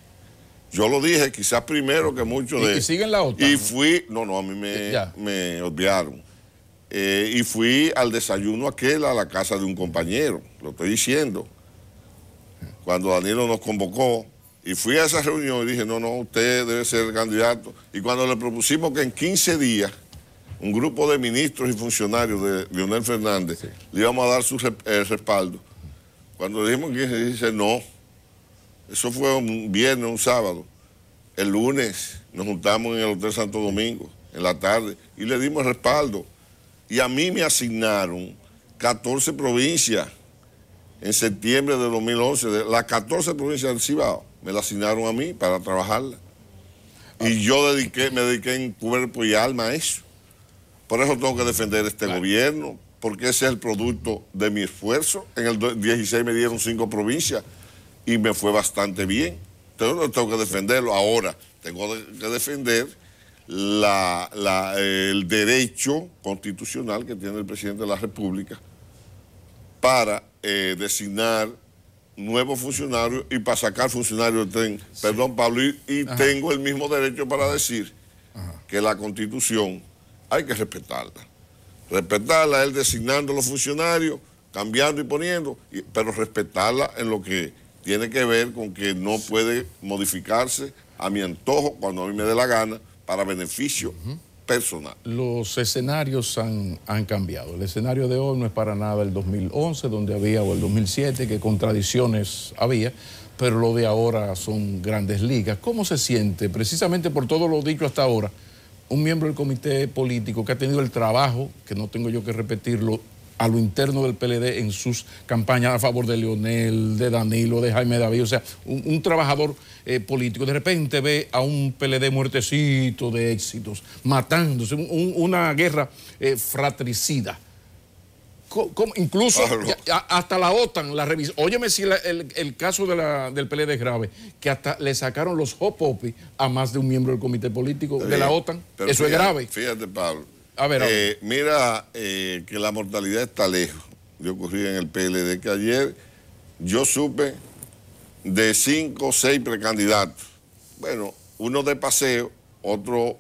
Yo lo dije quizás primero que muchos de... ¿Y siguen la OTAN? Y fui... No, a mí me obviaron. Y fui al desayuno aquel a la casa de un compañero, lo estoy diciendo, cuando Danilo nos convocó, y fui a esa reunión y dije, no, usted debe ser el candidato. Y cuando le propusimos que en 15 días un grupo de ministros y funcionarios de Leonel Fernández le íbamos a dar su respaldo, cuando le dijimos que dice no, eso fue un viernes, un sábado. El lunes nos juntamos en el Hotel Santo Domingo, en la tarde, y le dimos el respaldo. Y a mí me asignaron 14 provincias en septiembre de 2011. Las 14 provincias del Cibao me las asignaron a mí para trabajarla. Y yo me dediqué en cuerpo y alma a eso. Por eso tengo que defender este gobierno, porque ese es el producto de mi esfuerzo. En el 16 me dieron 5 provincias y me fue bastante bien. Entonces tengo que defenderlo. Ahora tengo que defender el derecho constitucional que tiene el presidente de la República para designar nuevos funcionarios y para sacar funcionarios del tren. Sí. Perdón, Pablo, y tengo el mismo derecho para decir que la Constitución hay que respetarla. Respetarla, él designando los funcionarios, cambiando y poniendo, pero respetarla en lo que tiene que ver con que no puede modificarse a mi antojo cuando a mí me dé la gana para beneficio personal. Los escenarios han cambiado. El escenario de hoy no es para nada el 2011, donde había, o el 2007, que contradicciones había, pero lo de ahora son grandes ligas. ¿Cómo se siente, precisamente por todo lo dicho hasta ahora, un miembro del comité político que ha tenido el trabajo, que no tengo yo que repetirlo, a lo interno del PLD en sus campañas a favor de Leonel, de Danilo, de Jaime David, o sea, un trabajador político, de repente ve a un PLD muertecito de éxitos, matándose, una guerra fratricida. Incluso hasta la OTAN la revisó. Óyeme si el caso del PLD es grave, que hasta le sacaron los hop-opis a más de un miembro del comité político de la OTAN. Eso es grave. Fíjate, Pablo. A ver. Mira que la mortalidad está lejos de ocurrir en el PLD, que ayer yo supe de 5 o 6 precandidatos. Bueno, uno de paseo, otro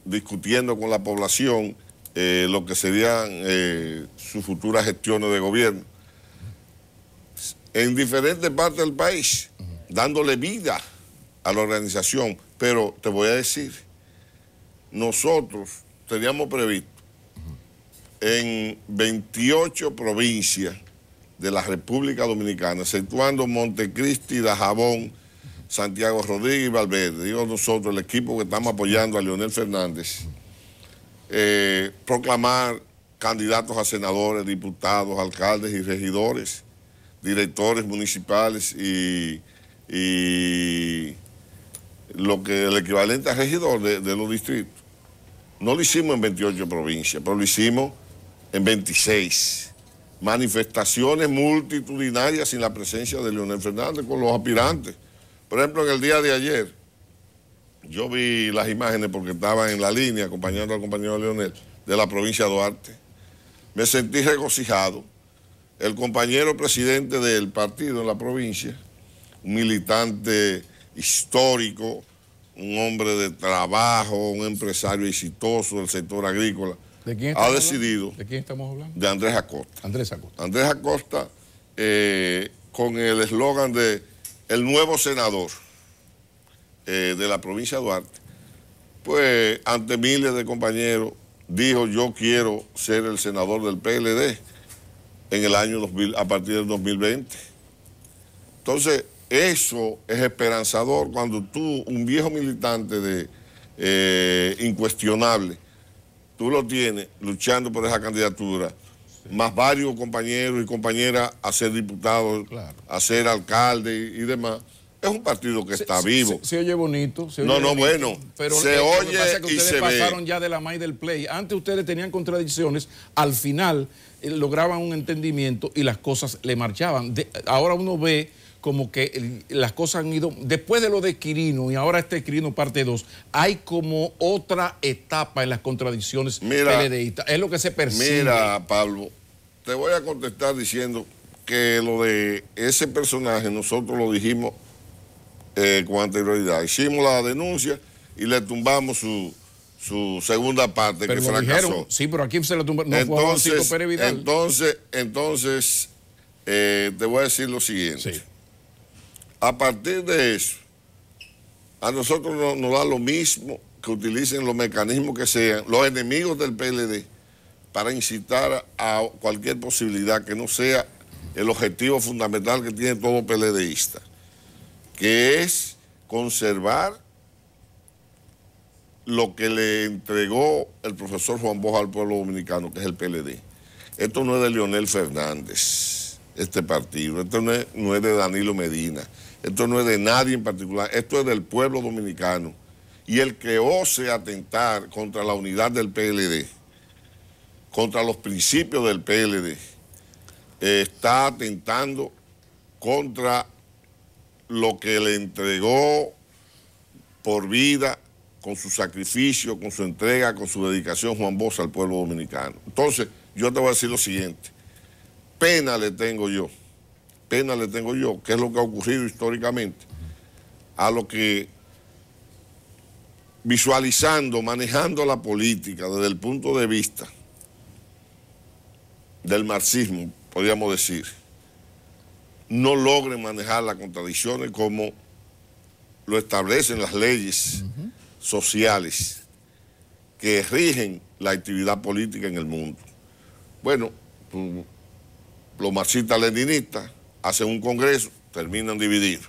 discutiendo con la población lo que serían sus futuras gestiones de gobierno. En diferentes partes del país, dándole vida a la organización. Pero te voy a decir, nosotros teníamos previsto en 28 provincias de la República Dominicana, exceptuando Montecristi, Dajabón, Santiago Rodríguez y Valverde, digo nosotros, el equipo que estamos apoyando a Leonel Fernández, proclamar candidatos a senadores, diputados, alcaldes y regidores, directores municipales y lo que el equivalente a regidor de los distritos. No lo hicimos en 28 provincias, pero lo hicimos en 26. Manifestaciones multitudinarias sin la presencia de Leonel Fernández con los aspirantes. Por ejemplo, en el día de ayer, yo vi las imágenes porque estaba en la línea acompañando al compañero Leonel de la provincia de Duarte. Me sentí regocijado. El compañero presidente del partido en la provincia, un militante histórico, un hombre de trabajo, un empresario exitoso del sector agrícola, ¿De quién ha decidido... ¿De quién estamos hablando? De Andrés Acosta. Andrés Acosta. Andrés Acosta, con el eslogan de el nuevo senador de la provincia de Duarte, pues ante miles de compañeros dijo: yo quiero ser el senador del PLD en el año 2000, a partir del 2020. Entonces, eso es esperanzador cuando tú, un viejo militante incuestionable, tú lo tienes luchando por esa candidatura, más varios compañeros y compañeras a ser diputados, claro, a ser alcalde y demás. Es un partido que está vivo. Se oye bonito. Bueno, pero se oye que y ustedes se pasaron ve. ya de la maíz del play. Antes ustedes tenían contradicciones, al final lograban un entendimiento y las cosas le marchaban. Ahora uno ve como que las cosas han ido, después de lo de Quirino y ahora este Quirino parte 2, hay como otra etapa en las contradicciones PLDistas. Es lo que se percibe. Mira, Pablo, te voy a contestar diciendo que lo de ese personaje nosotros lo dijimos con anterioridad. Hicimos la denuncia y le tumbamos su segunda parte, pero que fracasó. Dijeron, sí, pero aquí se le tumbó. No entonces, te voy a decir lo siguiente. Sí. A partir de eso, a nosotros nos da lo mismo que utilicen los mecanismos que sean los enemigos del PLD para incitar a cualquier posibilidad que no sea el objetivo fundamental que tiene todo PLDista, que es conservar lo que le entregó el profesor Juan Bosch al pueblo dominicano, que es el PLD. Esto no es de Leonel Fernández, este partido, esto no es de Danilo Medina, esto no es de nadie en particular, esto es del pueblo dominicano. Y el que ose atentar contra la unidad del PLD, contra los principios del PLD, está atentando contra lo que le entregó por vida, con su sacrificio, con su entrega, con su dedicación Juan Bosch al pueblo dominicano. Entonces, yo te voy a decir lo siguiente: pena le tengo yo, que es lo que ha ocurrido históricamente, a lo que, visualizando, manejando la política desde el punto de vista del marxismo, podríamos decir, no logren manejar las contradicciones como lo establecen las leyes sociales que rigen la actividad política en el mundo. Bueno, los marxistas-leninistas hacen un congreso, terminan divididos.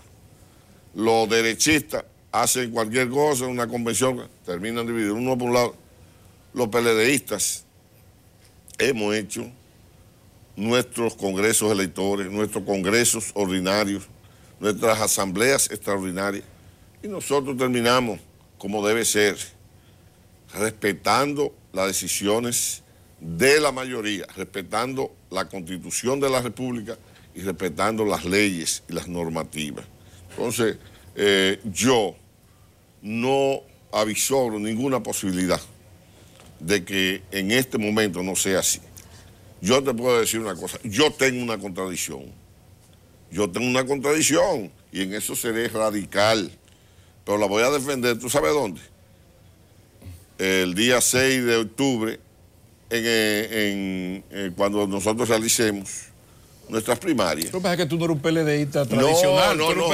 Los derechistas hacen cualquier cosa, una convención, terminan divididos. Uno por un lado. Los PLDistas hemos hecho nuestros congresos electores, nuestros congresos ordinarios, nuestras asambleas extraordinarias, y nosotros terminamos como debe ser, respetando las decisiones de la mayoría, respetando la Constitución de la República y respetando las leyes y las normativas. Entonces, yo no avisoro ninguna posibilidad de que en este momento no sea así. Yo te puedo decir una cosa: yo tengo una contradicción. Y en eso seré radical, pero la voy a defender. ¿Tú sabes dónde? El día 6 de octubre, cuando nosotros realicemos nuestras primarias. Lo que pasa es que tú no eres un PLDista tradicional. No, tú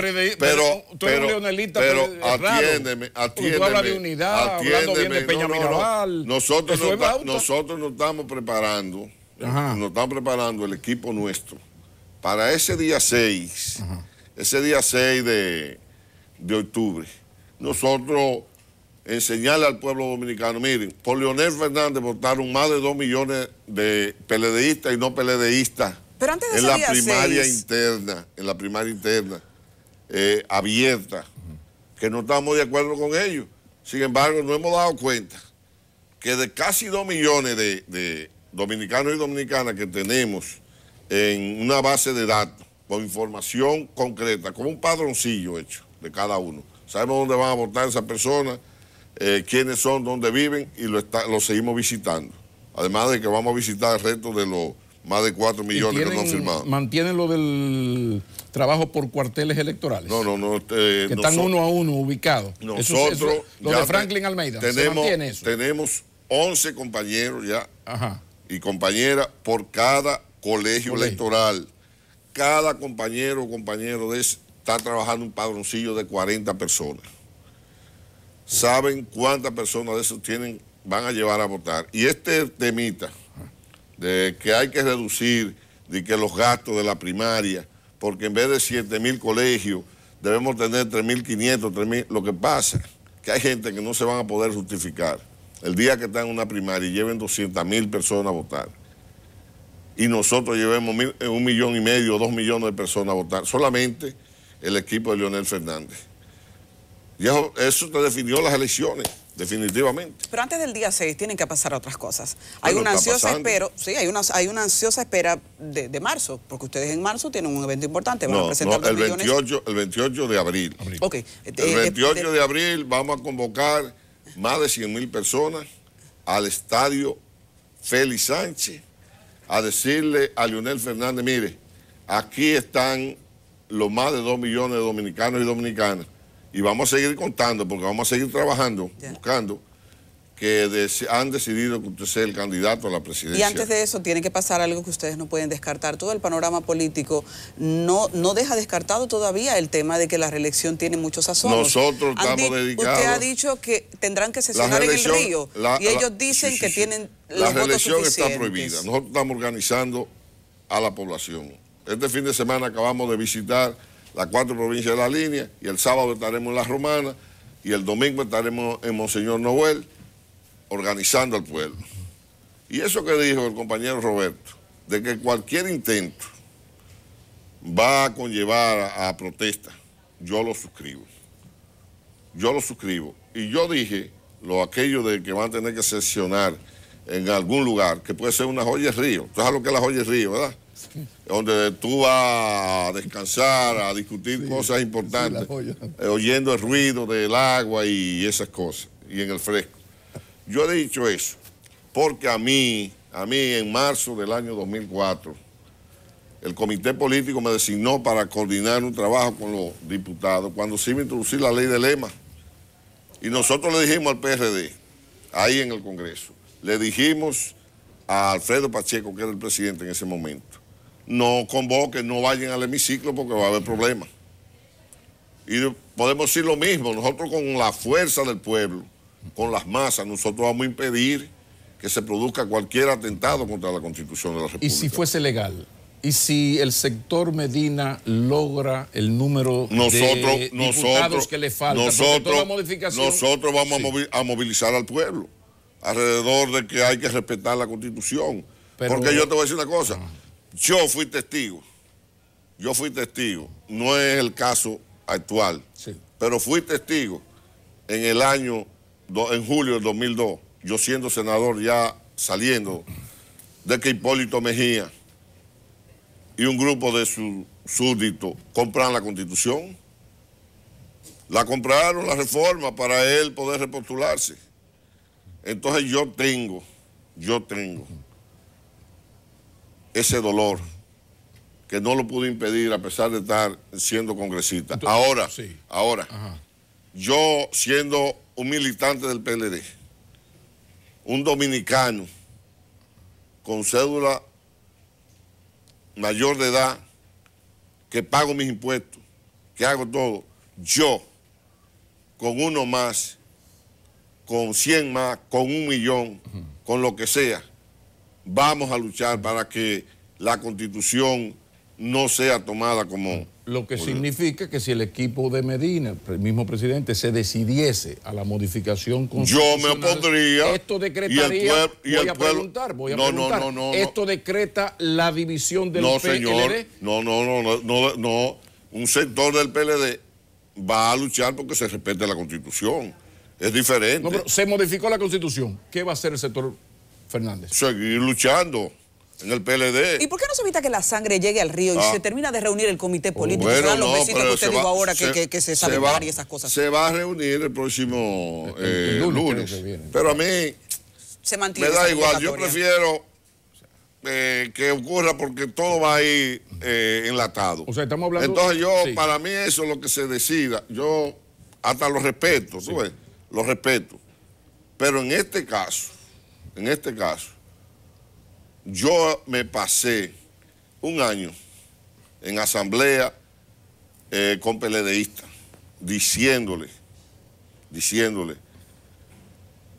eres un leonelista, pero atiéndeme. Tú hablas de unidad, hablando bien de Peña Mineral. Nosotros nos estamos preparando, el equipo nuestro, para ese día 6, de octubre, nosotros enseñarle al pueblo dominicano: miren, por Leonel Fernández votaron más de 2 millones de PLDistas y no PLDistas. Pero antes de en la primaria interna, abierta. que no estamos de acuerdo con ellos. Sin embargo, nos hemos dado cuenta que de casi 2 millones de dominicanos y dominicanas que tenemos en una base de datos con información concreta, como un padroncillo hecho de cada uno. Sabemos dónde van a votar esas personas, quiénes son, dónde viven y lo seguimos visitando. Además de que vamos a visitar el resto de los más de 4 millones que no han firmado. ¿Mantienen lo del trabajo por cuarteles electorales? No. Que están uno a uno ubicados. Nosotros, lo de Franklin Almeida, ¿se mantiene eso? Tenemos 11 compañeros ya y compañeras por cada colegio electoral. Cada compañero o compañero de ese está trabajando un padroncillo de 40 personas. ¿Saben cuántas personas de esos van a llevar a votar? Y este temita de que hay que reducir de que los gastos de la primaria, porque en vez de 7,000 colegios debemos tener 3,500, 3,000. Lo que pasa que hay gente que no se van a poder justificar el día que están en una primaria y lleven 200,000 personas a votar. Y nosotros llevemos 1,5 millones o 2 millones de personas a votar. Solamente el equipo de Leonel Fernández. Y eso te definió las elecciones, definitivamente. Pero antes del día 6 tienen que pasar otras cosas. Hay una ansiosa espera, hay una ansiosa espera de marzo, porque ustedes en marzo tienen un evento importante, van a presentar 2 millones. El 28 de abril. Okay. El 28 de abril vamos a convocar más de 100,000 personas al estadio Félix Sánchez a decirle a Leonel Fernández, mire, aquí están los más de 2 millones de dominicanos y dominicanas y vamos a seguir contando porque vamos a seguir trabajando, buscando que han decidido que usted sea el candidato a la presidencia. Y antes de eso tiene que pasar algo que ustedes no pueden descartar. Todo el panorama político no deja descartado todavía el tema de que la reelección tiene muchos asomos. Nosotros estamos dedicados. Usted ha dicho que tendrán que sesionar en el río y ellos dicen que tienen los votos suficientes. La reelección está prohibida. Nosotros estamos organizando a la población. Este fin de semana acabamos de visitar las 4 provincias de la línea y el sábado estaremos en La Romana y el domingo estaremos en Monseñor Noel organizando al pueblo. Y eso que dijo el compañero Roberto, de que cualquier intento va a conllevar a protesta, yo lo suscribo. Yo lo suscribo. Y yo dije, aquello de que van a tener que sesionar en algún lugar, que puede ser una joya de río. ¿Tú sabes lo que es la joya de río, verdad? Sí. Donde tú vas a descansar, a discutir cosas importantes, oyendo el ruido del agua y esas cosas, y en el fresco. Yo he dicho eso, porque a mí en marzo del año 2004, el comité político me designó para coordinar un trabajo con los diputados cuando se iba a introducir la ley de lema. Y nosotros le dijimos al PRD, ahí en el Congreso, le dijimos a Alfredo Pacheco, que era el presidente en ese momento, no convoquen, no vayan al hemiciclo porque va a haber problemas. Y podemos decir lo mismo, nosotros con la fuerza del pueblo, con las masas, nosotros vamos a impedir que se produzca cualquier atentado contra la Constitución de la República. ¿Y si fuese legal? ¿Y si el sector Medina logra el número de diputados que le falta? Nosotros vamos a movilizar al pueblo alrededor de que hay que respetar la Constitución. Porque yo te voy a decir una cosa, yo fui testigo, no es el caso actual, pero fui testigo en el año, en julio del 2002, yo siendo senador ya saliendo, de que Hipólito Mejía y un grupo de sus súbditos compraron la Constitución. La compraron, la reforma, para él poder repostularse. Entonces yo tengo ese dolor que no lo pude impedir a pesar de estar siendo congresista. Ahora, yo siendo un militante del PLD, un dominicano con cédula mayor de edad, que pago mis impuestos, que hago todo, yo, con uno más, con 100 más, con 1 millón, con lo que sea, vamos a luchar para que la Constitución no sea tomada como... Lo que significa que si el equipo de Medina, el mismo presidente, se decidiese a la modificación constitucional... Yo me opondría... Esto decretaría... Voy a preguntar. ¿Esto decreta la división del PLD? No. Un sector del PLD va a luchar porque se respete la Constitución. Es diferente. No, pero se modificó la Constitución. ¿Qué va a hacer el sector Fernández? Seguir luchando en el PLD. ¿Y por qué no se evita que la sangre llegue al río y se termina de reunir el comité político? Bueno, se dan los besitos que usted dijo ahora que se sabe y esas cosas. Se va a reunir el próximo lunes. Pero a mí se mantiene, me da igual. Yo prefiero que ocurra porque todo va a ir enlatado. O sea, estamos hablando... Entonces para mí eso es lo que se decida. Yo hasta lo respeto, ¿tú ves? Lo respeto. Pero en este caso, yo me pasé un año en asamblea con PLDistas, diciéndole,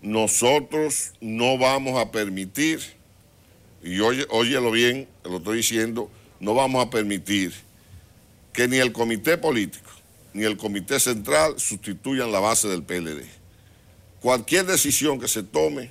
nosotros no vamos a permitir, y óyelo bien, lo estoy diciendo, no vamos a permitir que ni el comité político ni el comité central sustituyan la base del PLD. Cualquier decisión que se tome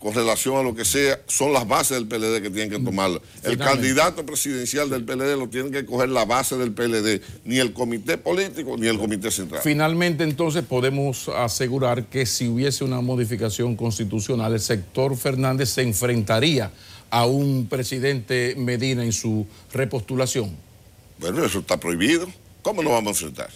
con relación a lo que sea, son las bases del PLD que tienen que tomarla. El candidato presidencial del PLD lo tiene que coger la base del PLD, ni el comité político ni el comité central. Finalmente, entonces, podemos asegurar que si hubiese una modificación constitucional, el sector Fernández se enfrentaría a un presidente Medina en su repostulación. Bueno, eso está prohibido. ¿Cómo nos vamos a enfrentar?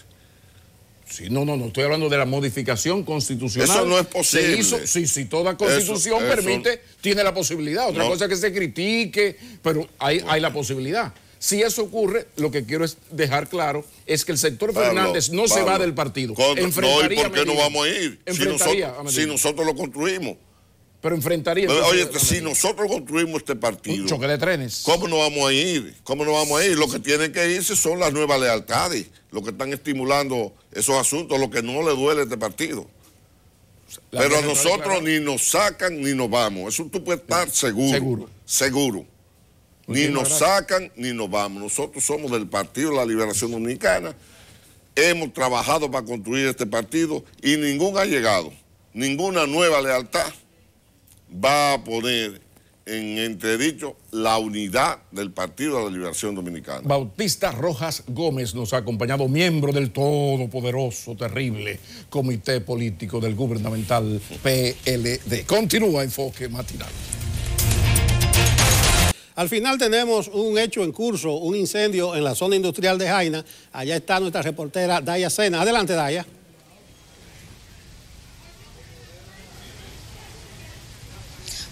Sí, no, estoy hablando de la modificación constitucional. Eso no es posible. Si toda constitución permite, tiene la posibilidad. Otra cosa es que se critique, pero hay la posibilidad. Si eso ocurre, lo que quiero es dejar claro es que el sector Fernández no se va del partido. ¿Y por qué no vamos a ir? Si nosotros lo construimos. Pero enfrentaría... Oye, si nosotros construimos este partido... Un choque de trenes. ¿Cómo no vamos a ir? Lo que tienen que irse son las nuevas lealtades, lo que están estimulando esos asuntos, lo que no le duele a este partido. Pero a nosotros ni nos sacan ni nos vamos. Eso tú puedes estar seguro. Ni nos sacan ni nos vamos. Nosotros somos del Partido de la Liberación Dominicana. Hemos trabajado para construir este partido y ningún ha llegado. Ninguna nueva lealtad va a poner en entredicho la unidad del Partido de la Liberación Dominicana. Bautista Rojas Gómez nos ha acompañado, miembro del todopoderoso, terrible Comité Político del Gubernamental PLD. Continúa Enfoque Matinal. Al final tenemos un hecho en curso, un incendio en la zona industrial de Jaina. Allá está nuestra reportera Daya Sena. Adelante, Daya.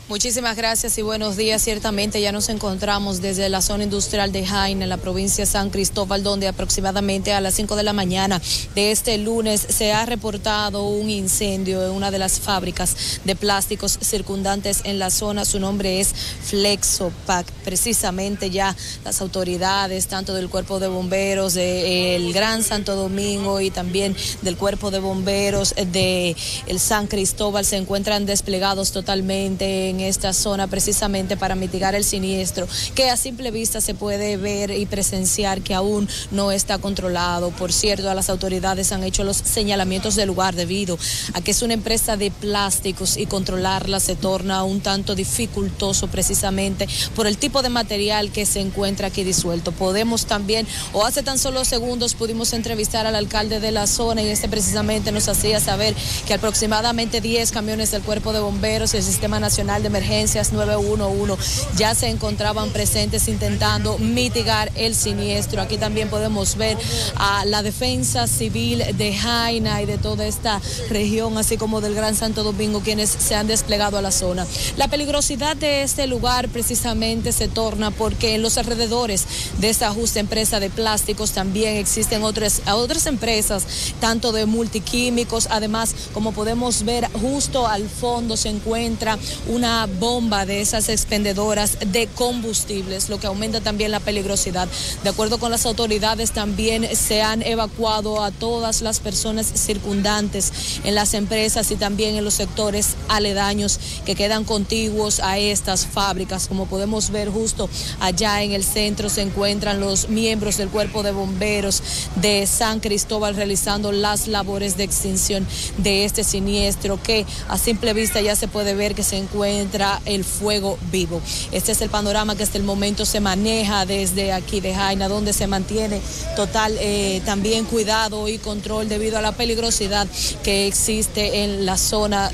Muchísimas gracias y buenos días. Ciertamente ya nos encontramos desde la zona industrial de Jaina, en la provincia de San Cristóbal, donde aproximadamente a las 5 de la mañana de este lunes se ha reportado un incendio en una de las fábricas de plásticos circundantes en la zona. Su nombre es Flexopac. Precisamente ya las autoridades, tanto del Cuerpo de Bomberos del Gran Santo Domingo y también del Cuerpo de Bomberos de el San Cristóbal, se encuentran desplegados totalmente en esta zona precisamente para mitigar el siniestro, que a simple vista se puede ver y presenciar que aún no está controlado. Por cierto, a las autoridades han hecho los señalamientos del lugar debido a que es una empresa de plásticos y controlarla se torna un tanto dificultoso precisamente por el tipo de material que se encuentra aquí disuelto. Podemos también, o hace tan solo segundos pudimos entrevistar al alcalde de la zona y este precisamente nos hacía saber que aproximadamente 10 camiones del Cuerpo de Bomberos y el Sistema Nacional de Emergencias 911 ya se encontraban presentes intentando mitigar el siniestro. Aquí también podemos ver a la Defensa Civil de Jaina y de toda esta región, así como del Gran Santo Domingo, quienes se han desplegado a la zona. La peligrosidad de este lugar precisamente se torna porque en los alrededores de esta justa empresa de plásticos también existen otras empresas, tanto de multiquímicos. Además, como podemos ver, justo al fondo se encuentra una bomba de esas expendedoras de combustibles, lo que aumenta también la peligrosidad. De acuerdo con las autoridades, también se han evacuado a todas las personas circundantes en las empresas y también en los sectores aledaños que quedan contiguos a estas fábricas. Como podemos ver, justo allá en el centro se encuentran los miembros del Cuerpo de Bomberos de San Cristóbal realizando las labores de extinción de este siniestro, que a simple vista ya se puede ver que se encuentra encuentra el fuego vivo. Este es el panorama que hasta el momento se maneja desde aquí de Jaina, donde se mantiene total también cuidado y control debido a la peligrosidad que existe en la zona,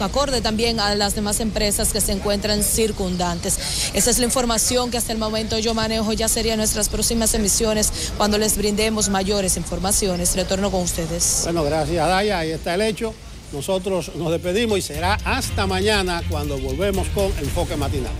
acorde también a las demás empresas que se encuentran circundantes. Esa es la información que hasta el momento yo manejo. Ya serían nuestras próximas emisiones cuando les brindemos mayores informaciones. Retorno con ustedes. Bueno, gracias, Daya. Ahí está el hecho. Nosotros nos despedimos y será hasta mañana cuando volvemos con Enfoque Matinal.